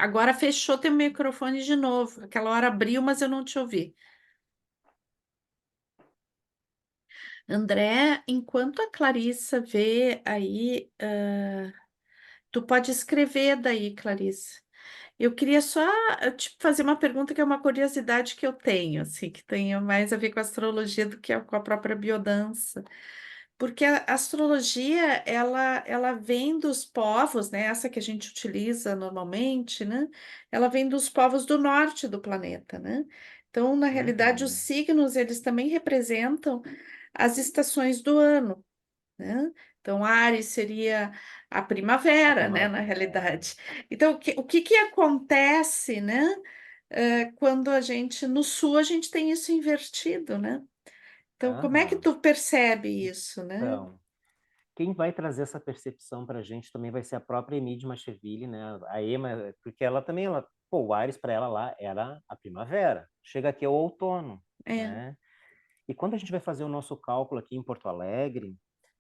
Agora fechou teu microfone de novo. Aquela hora abriu, mas eu não te ouvi. André, enquanto a Clarissa vê aí, tu pode escrever daí, Clarissa. Eu queria só te fazer uma pergunta que é uma curiosidade que eu tenho, assim, que tem mais a ver com a astrologia do que com a própria biodança. Porque a astrologia, ela vem dos povos, né? Essa que a gente utiliza normalmente, né? Ela vem dos povos do norte do planeta, né? Então, na realidade, os Uhum. signos, eles também representam as estações do ano, né? Então, Áries seria a A primavera, né? Na primavera. realidade. Então, o que que acontece, né? Quando a gente, no sul, a gente tem isso invertido, né? Então, como é que Aham. tu percebe isso, né? Então, quem vai trazer essa percepção para a gente também vai ser a própria Emide Macheville, né? A Ema, porque ela também, pô, o Ares para ela lá era a primavera. Chega aqui é o outono, É, né? E quando a gente vai fazer o nosso cálculo aqui em Porto Alegre,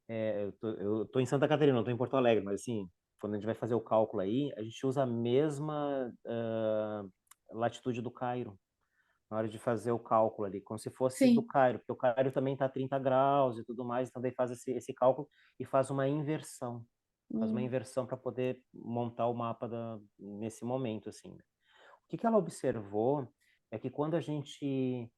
eu tô em Santa Catarina, não tô em Porto Alegre, mas assim, quando a gente vai fazer o cálculo aí, a gente usa a mesma latitude do Cairo na hora de fazer o cálculo ali, como se fosse do sim. Cairo, porque o Cairo também está a 30 graus e tudo mais, então daí faz esse cálculo e faz uma inversão. Faz uma Hum, inversão para poder montar o mapa nesse momento, assim. O que ela observou é que quando a gente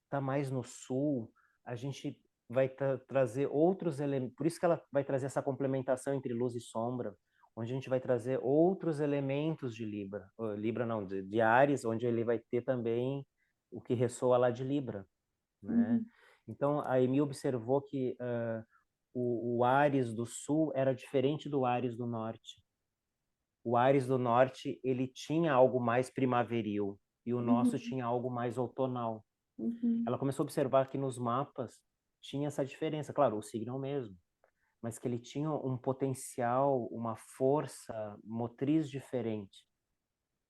está mais no sul, a gente vai trazer outros elementos, por isso que ela vai trazer essa complementação entre luz e sombra, onde a gente vai trazer outros elementos de Libra, Libra não, de Áries, onde ele vai ter também o que ressoa lá de Libra, né? uhum, Então a Emi observou que o Áries do sul era diferente do Áries do norte. O Ares do Norte, ele tinha algo mais primaveril e o nosso uhum, tinha algo mais outonal. uhum, Ela começou a observar que nos mapas tinha essa diferença. Claro, o signo é o mesmo, mas que ele tinha um potencial, uma força motriz diferente,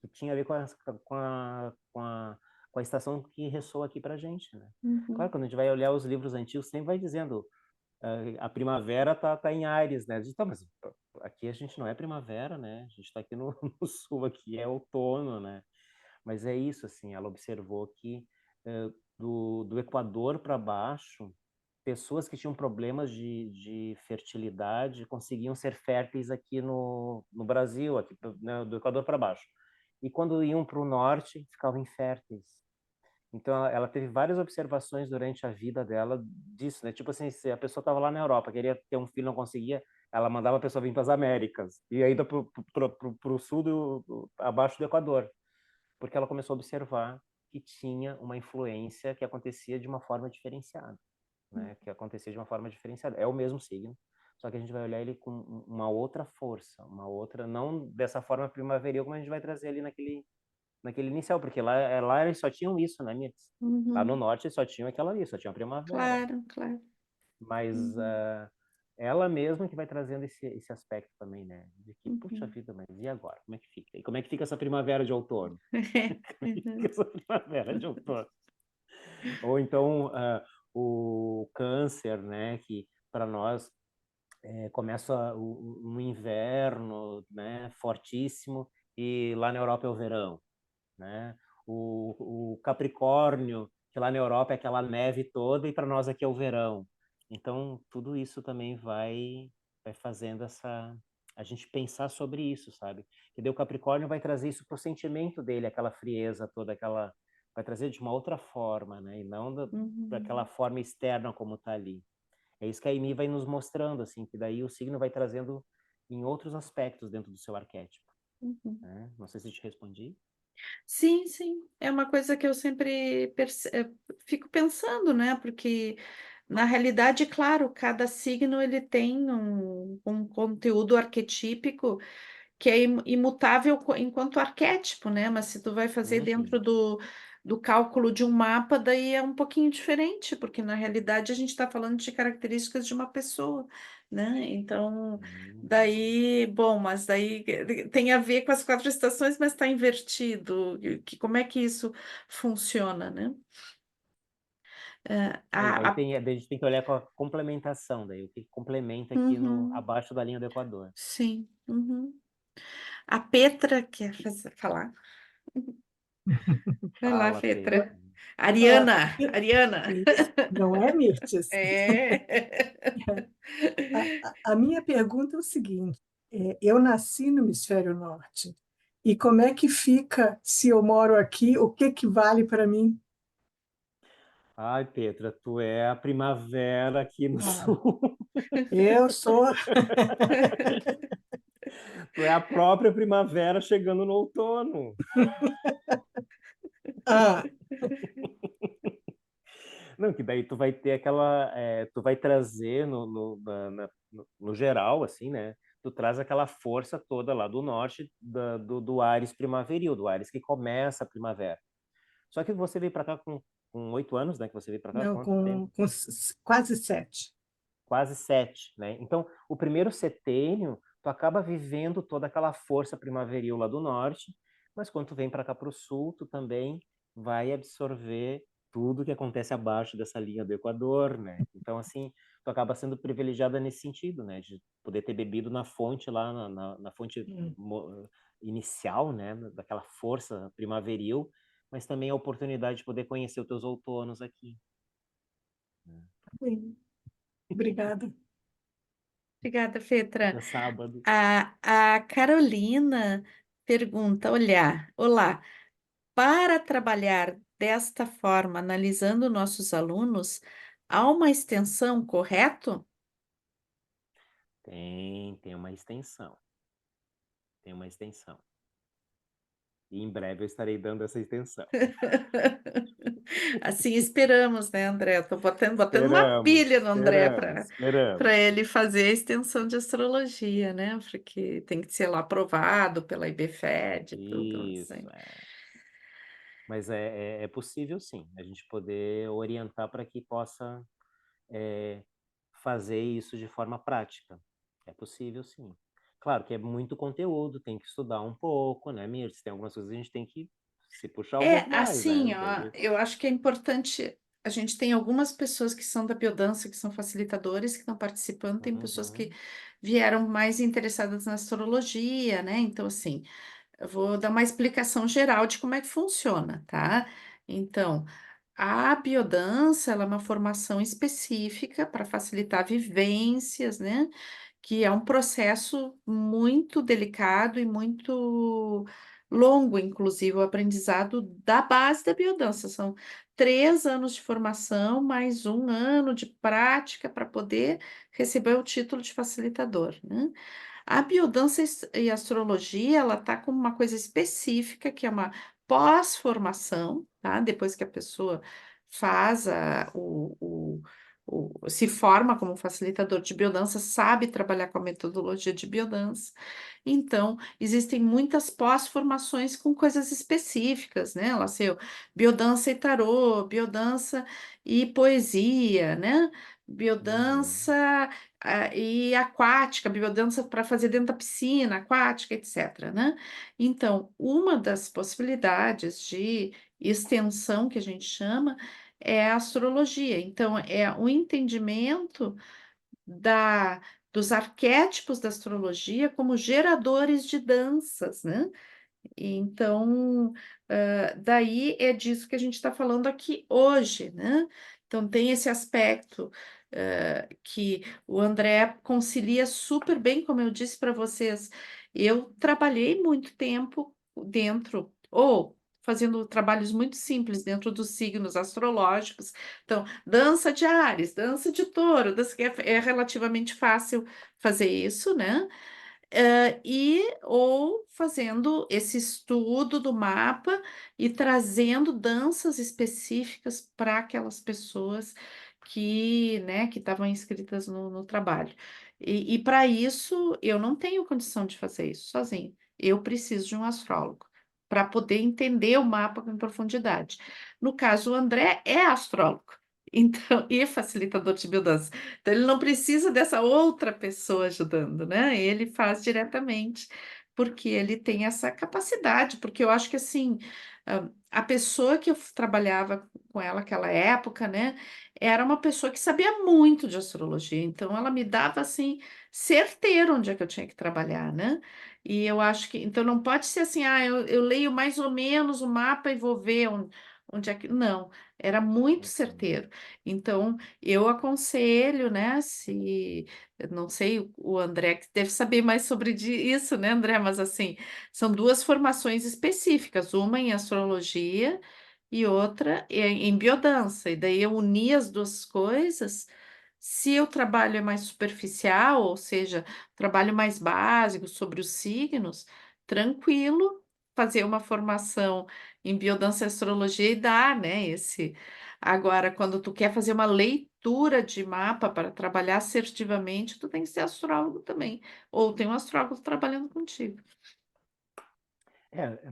que tinha a ver com a estação que ressoa aqui para a gente, né? Claro, uhum. quando a gente vai olhar os livros antigos, sempre vai dizendo a primavera tá em Ares, né? Tá, mas aqui a gente não é primavera, né? A gente está aqui no, no sul, aqui é outono, né? Mas é isso, assim, ela observou que do Equador para baixo, pessoas que tinham problemas de fertilidade conseguiam ser férteis aqui no Brasil, aqui, né, do Equador para baixo. E quando iam para o norte, ficavam inférteis. Então, ela teve várias observações durante a vida dela disso, né? Tipo assim, se a pessoa estava lá na Europa, queria ter um filho, não conseguia, ela mandava a pessoa vir para as Américas e ainda para o sul, abaixo do Equador, porque ela começou a observar que tinha uma influência que acontecia de uma forma diferenciada, né? Que acontecia de uma forma diferenciada. É o mesmo signo, só que a gente vai olhar ele com uma outra força, uma outra, não dessa forma primaveril como a gente vai trazer ali naquele naquele inicial, porque lá eles só tinham isso, né, Mirtz? Lá no Uhum. norte eles só tinham aquela ali, só tinha a primavera, né? Claro, claro. Mas Uhum. ela mesma que vai trazendo esse aspecto também, né? De que, puxa Uhum. vida, mas e agora? Como é que fica? E como é que fica essa primavera de outono? Como é que fica Uhum. essa primavera de outono? Ou então o câncer, né? Que para nós começa um inverno, né? Fortíssimo e lá na Europa é o verão, né? O Capricórnio, que lá na Europa é aquela neve toda e para nós aqui é o verão. Então, tudo isso também vai fazendo a gente pensar sobre isso, sabe? Que daí o Capricórnio vai trazer isso para o sentimento dele, aquela frieza toda, aquela vai trazer de uma outra forma, né? E não daquela Uhum. forma externa como está ali. É isso que a Amy vai nos mostrando, assim, que daí o signo vai trazendo em outros aspectos dentro do seu arquétipo, Uhum. né? Não sei se te respondi. Sim, sim, é uma coisa que eu sempre fico pensando, né? Porque na realidade, claro, cada signo ele tem um conteúdo arquetípico que é imutável enquanto arquétipo, né? Mas se tu vai fazer dentro Uhum. do cálculo de um mapa, daí é um pouquinho diferente, porque na realidade a gente está falando de características de uma pessoa, né? Então, Uhum. daí, bom, mas daí tem a ver com as 4 estações, mas está invertido. Como é que isso funciona, né? É, E daí a- daí a gente tem que olhar com a complementação, daí o que complementa aqui no Uhum, abaixo da linha do Equador. sim. Uhum. A Petra quer falar. Vai lá, Fala, Pedro. Petra. Ah, Ariana, Ariana. isso, não é, Mirtes? É. A minha pergunta é o seguinte: eu nasci no hemisfério norte, e como é que fica se eu moro aqui? O que que vale para mim? Ai, Petra, tu é a primavera aqui no Ah, sul. eu sou. Tu é a própria primavera chegando no outono. Ah, Não, que daí tu vai ter tu vai trazer no geral, assim, né? Tu traz aquela força toda lá do norte do Ares primaveril, do Ares que começa a primavera. Só que você veio para cá com 8 anos, né? Que você veio para cá, não, quanto tempo? com quase 7. Quase 7, né? Então, o primeiro setênio, tu acaba vivendo toda aquela força primaveril lá do norte, mas quando tu vem para cá para o sul, tu também vai absorver tudo que acontece abaixo dessa linha do Equador, né? Então, assim, tu acaba sendo privilegiada nesse sentido, né? De poder ter bebido na fonte lá, na fonte inicial, né? Daquela força primaveril, mas também a oportunidade de poder conhecer os teus outonos aqui, né? Sim, obrigada. Obrigada, Petra. É sábado. A Carolina pergunta: olá, para trabalhar desta forma, analisando nossos alunos, há uma extensão, correto? Tem uma extensão. Tem uma extensão. E em breve eu estarei dando essa extensão. Assim esperamos, né, André? Estou botando uma Esperamos, pilha no André esperamos, para esperamos. ele fazer a extensão de astrologia, né? Porque tem que ser lá aprovado pela IBFED e tudo Isso, assim. Mas é possível sim, a gente poder orientar para que possa é, fazer isso de forma prática. É possível sim. Claro que é muito conteúdo, tem que estudar um pouco, né, Mirce? Tem algumas coisas que a gente tem que se puxar um É, pouco mais, né? assim, ó, eu acho que é importante. A gente tem algumas pessoas que são da biodança, que são facilitadores, que estão participando, tem pessoas que Uhum. vieram mais interessadas na astrologia, né? Então, assim, eu vou dar uma explicação geral de como é que funciona, tá? Então, a biodança, ela é uma formação específica para facilitar vivências, né? Que é um processo muito delicado e muito longo, inclusive, o aprendizado da base da biodança. São 3 anos de formação, mais 1 ano de prática para poder receber o título de facilitador, né? A biodança e astrologia, ela tá com uma coisa específica, que é uma pós-formação, tá? Depois que a pessoa faz se forma como facilitador de biodança, sabe trabalhar com a metodologia de biodança. Então, existem muitas pós-formações com coisas específicas, né? Lá sei, biodança e tarô, biodança e poesia, né? Uhum. Biodança e aquática, biodança para fazer dentro da piscina, aquática, etc, né? Então, uma das possibilidades de extensão que a gente chama é a astrologia. Então, é o entendimento da, dos arquétipos da astrologia como geradores de danças, né? E então, daí é disso que a gente está falando aqui hoje, né? Então, tem esse aspecto que o André concilia super bem, como eu disse para vocês. Eu trabalhei muito tempo dentro, ou fazendo trabalhos muito simples dentro dos signos astrológicos. Então, dança de Áries, dança de Touro, é relativamente fácil fazer isso, né? E ou fazendo esse estudo do mapa e trazendo danças específicas para aquelas pessoas que estavam inscritas no trabalho. E para isso, eu não tenho condição de fazer isso sozinho. Eu preciso de um astrólogo para poder entender o mapa em profundidade. No caso, o André é astrólogo. Então, e facilitador de biodança. Então, ele não precisa dessa outra pessoa ajudando, né? Ele faz diretamente, porque ele tem essa capacidade. Porque eu acho que, assim, a pessoa que eu trabalhava com ela naquela época, né, era uma pessoa que sabia muito de astrologia. Então, ela me dava, assim, certeiro onde é que eu tinha que trabalhar, né? E eu acho que. Então, não pode ser assim, eu leio mais ou menos o mapa e vou ver onde é que. Não, era muito Uhum. certeiro. Então, eu aconselho, né? Se eu não sei, o André que deve saber mais sobre isso, né, André? Mas assim, são duas formações específicas, uma em astrologia e outra em biodança. E daí eu uni as duas coisas. Se o trabalho é mais superficial, ou seja, trabalho mais básico sobre os signos, tranquilo, fazer uma formação em biodança e astrologia e dar, né, esse. Agora, quando tu quer fazer uma leitura de mapa para trabalhar assertivamente, tu tem que ser astrólogo também, ou tem um astrólogo trabalhando contigo.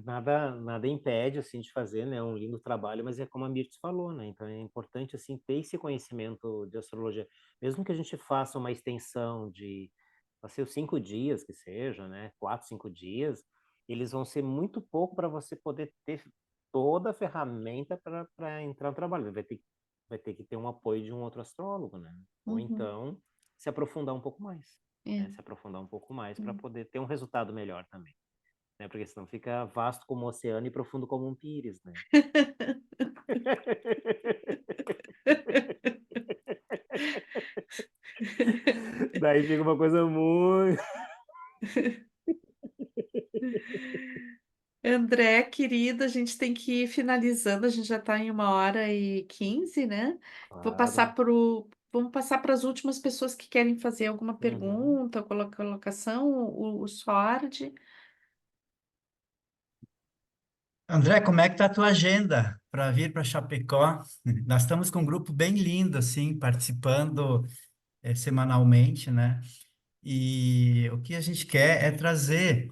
Nada impede, assim, de fazer, né, um lindo trabalho, mas é como a Mirtz falou, né, então é importante, assim, ter esse conhecimento de astrologia, mesmo que a gente faça uma extensão de, ser os 5 dias que seja, né, 4, 5 dias, eles vão ser muito pouco para você poder ter toda a ferramenta para entrar no trabalho, vai ter que ter um apoio de um outro astrólogo, né, ou Uhum, então se aprofundar um pouco mais, é, né, se aprofundar um pouco mais para hum. poder ter um resultado melhor também, né? Porque senão fica vasto como o oceano e profundo como um pires, né? Daí fica uma coisa muito. André, querido, a gente tem que ir finalizando, a gente já está em 1h15, né? Claro. Vamos passar para as últimas pessoas que querem fazer alguma Uhum. pergunta, colocação, o Sword. André, como é que tá a tua agenda para vir para Chapecó? Nós estamos com um grupo bem lindo, assim, participando semanalmente, né? E o que a gente quer é trazer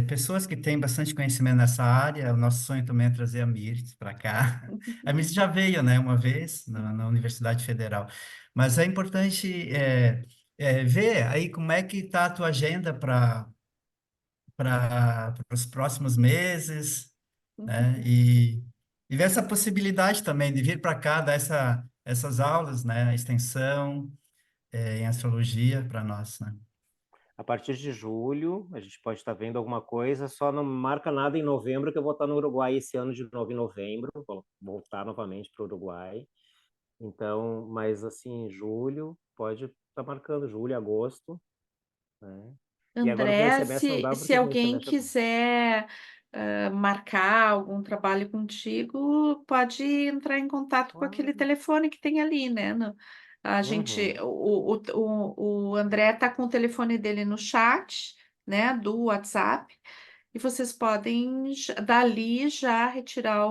pessoas que têm bastante conhecimento nessa área. O nosso sonho também é trazer a Mirth para cá. A Mirth já veio, né, uma vez na Universidade Federal. Mas é importante ver aí como é que está a tua agenda para os próximos meses, né? E ver essa possibilidade também de vir para cá, dar essas aulas, né? Extensão, em astrologia para nós, né? A partir de julho, a gente pode estar vendo alguma coisa, só não marca nada em novembro, que eu vou estar no Uruguai esse ano de novo em novembro, vou voltar novamente para o Uruguai. Então, mas assim, julho, pode estar marcando julho, agosto, né? E agora o primeiro André, semestre não dá, se porque o primeiro alguém semestre é. quiser marcar algum trabalho contigo, pode entrar em contato com aquele Claro. telefone que tem ali, né? A gente, Uhum. o André tá com o telefone dele no chat, né, do WhatsApp, e vocês podem dali já retirar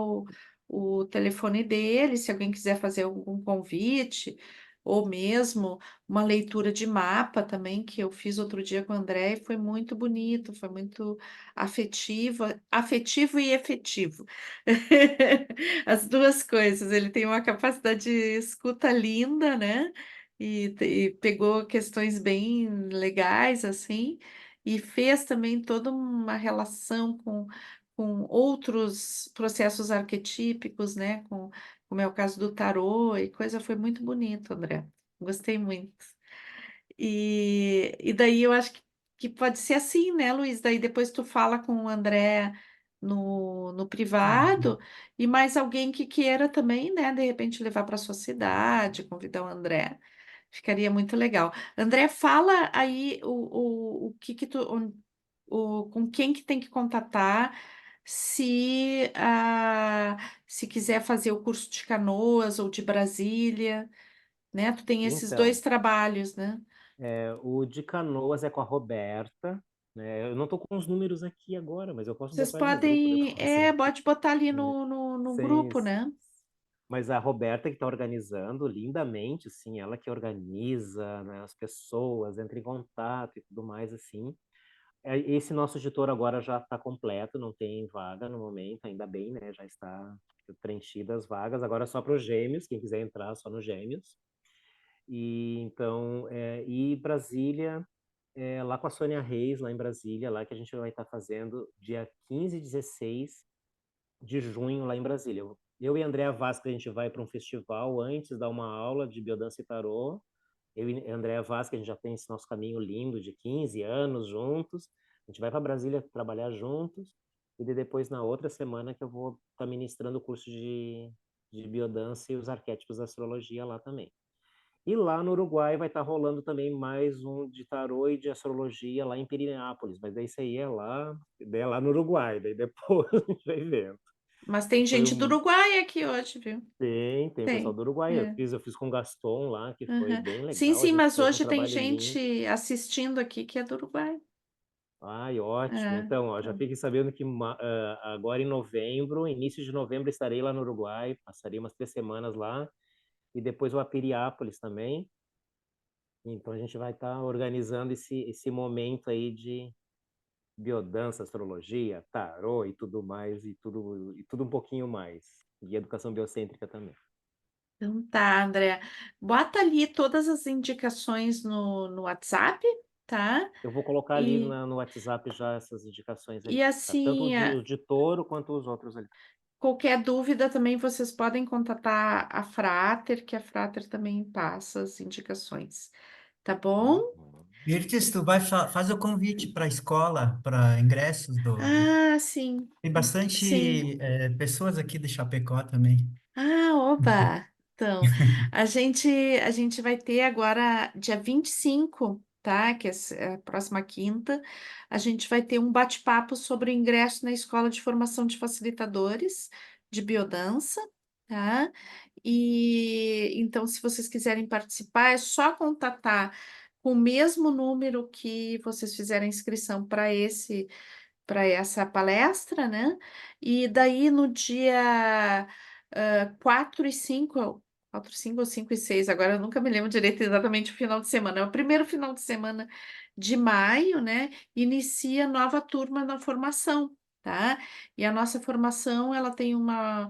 o telefone dele, se alguém quiser fazer algum convite, ou mesmo uma leitura de mapa também, que eu fiz outro dia com o André, e foi muito bonito, foi muito afetivo e efetivo. As duas coisas, ele tem uma capacidade de escuta linda, né? E pegou questões bem legais, assim, e fez também toda uma relação com outros processos arquetípicos, né? Como é o caso do tarô, e coisa foi muito bonito, André. Gostei muito. E daí eu acho que pode ser assim, né, Luiz? Daí depois tu fala com o André no privado, Uhum. e mais alguém que queira também, né, de repente levar para sua cidade, convidar o André. Ficaria muito legal. André, fala aí o que que tu, com quem que tem que contatar se quiser fazer o curso de Canoas ou de Brasília, né? Tu tem esses Então, dois trabalhos, né? o de Canoas é com a Roberta, né? Eu não estou com os números aqui agora, mas eu posso Vocês botar ali no grupo podem, depois, né? pode botar ali É, no sim, grupo, né? mas a Roberta que está organizando lindamente, assim, ela que organiza, né, as pessoas, entra em contato e tudo mais, assim. Esse nosso editor agora já está completo, não tem vaga no momento, ainda bem, né? Já está preenchidas as vagas. Agora é só para os Gêmeos, quem quiser entrar, só nos Gêmeos. E então, e Brasília, lá com a Sônia Reis, lá em Brasília, lá que a gente vai estar fazendo dia 15 e 16 de junho lá em Brasília. Eu e a Andréa Vasca, a gente vai para um festival antes, dar uma aula de biodança e tarô. Eu e a Andréa Vasca, a gente já tem esse nosso caminho lindo de 15 anos juntos. A gente vai para Brasília trabalhar juntos. E depois, na outra semana, que eu vou estar ministrando o curso de biodança e os arquétipos da astrologia lá também. E lá no Uruguai vai estar rolando também mais um de tarô e de astrologia lá em Pirinápolis. Mas daí isso aí é lá no Uruguai. Daí depois a gente vai vendo. Mas tem Foi gente do Uruguai aqui hoje, viu? tem pessoal Tem. do Uruguai. É. Eu fiz com o Gaston lá, que foi Aham. bem Sim, legal. A sim, gente mas fez um hoje tem trabalho lindo. gente assistindo aqui que é do Uruguai. Ai, ótimo. É, Então, ó, já então. fiquem sabendo que agora em novembro, início de novembro, estarei lá no Uruguai, passarei umas 3 semanas lá, e depois vou a Piriápolis também. Então, a gente vai estar organizando esse momento aí de biodança, astrologia, tarô e tudo mais, e tudo um pouquinho mais, de educação biocêntrica também. Então tá, André. Bota ali todas as indicações no WhatsApp, tá? Eu vou colocar ali E, no WhatsApp já essas indicações e ali, tá? Tanto assim, o de touro quanto os outros ali. qualquer dúvida também vocês podem contatar a Frater, que a Frater também passa as indicações, tá bom? Uhum. Mirtes, tu vai faz o convite para a escola, para ingressos Ah, sim, Tem sim. bastante pessoas aqui de Chapecó também. Ah, oba! Então, a gente vai ter agora, dia 25, tá? Que é a próxima quinta, a gente vai ter um bate-papo sobre o ingresso na Escola de Formação de Facilitadores de Biodança, tá? E então, se vocês quiserem participar, é só contatar com o mesmo número que vocês fizeram a inscrição para essa palestra, né? E daí no dia 4 e 5, 4, 5 ou 5 e 6, agora eu nunca me lembro direito exatamente o final de semana, é o primeiro final de semana de maio, né? Inicia nova turma na formação, tá? E a nossa formação, ela tem uma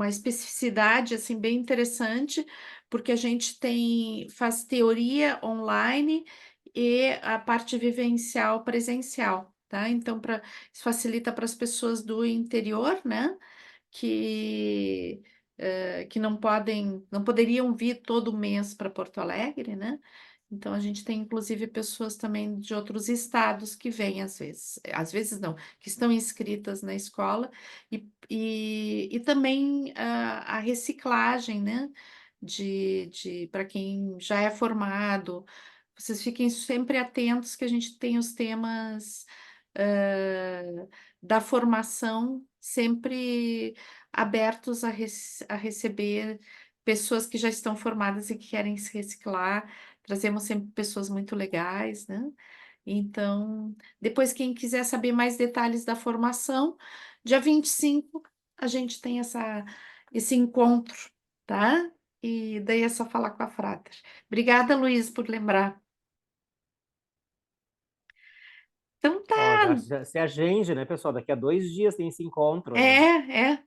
especificidade, assim, bem interessante, porque a gente faz teoria online e a parte vivencial presencial, tá? Então, isso facilita para as pessoas do interior, né? Que não poderiam vir todo mês para Porto Alegre, né? Então, a gente tem, inclusive, pessoas também de outros estados que vêm às vezes não, que estão inscritas na escola, e também a reciclagem, né? Para quem já é formado, vocês fiquem sempre atentos que a gente tem os temas da formação sempre abertos a receber pessoas que já estão formadas e que querem se reciclar. Trazemos sempre pessoas muito legais, né? Então, depois, quem quiser saber mais detalhes da formação, dia 25 a gente tem esse encontro, tá? e daí é só falar com a Frater. Obrigada, Luiz, por lembrar. Então Ó, tá, já se agende, né, pessoal? Daqui a 2 dias tem esse encontro, né? é.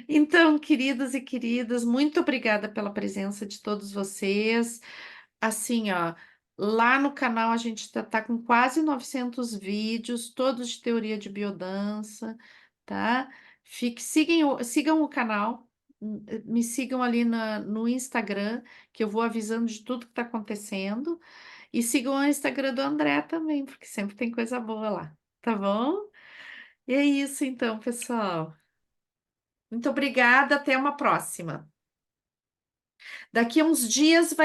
Então, queridos e queridas, muito obrigada pela presença de todos vocês. Assim, ó, lá no canal a gente tá com quase 900 vídeos, todos de teoria de biodança, tá? Sigam o canal, me sigam ali no Instagram, que eu vou avisando de tudo que está acontecendo. E sigam o Instagram do André também, porque sempre tem coisa boa lá, tá bom? E é isso então, pessoal. Muito obrigada, até uma próxima. Daqui a uns dias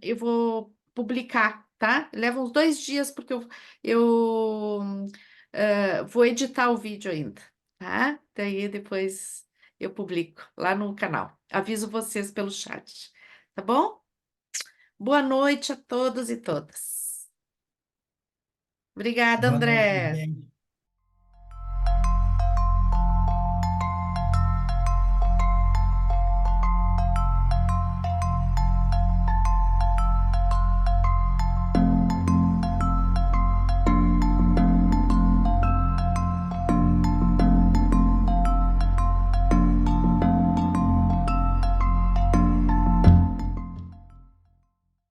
eu vou publicar, tá? Leva uns 2 dias porque eu vou editar o vídeo ainda, tá? Daí depois eu publico lá no canal. Aviso vocês pelo chat, tá bom? Boa noite a todos e todas. Obrigada, Boa noite, André. gente.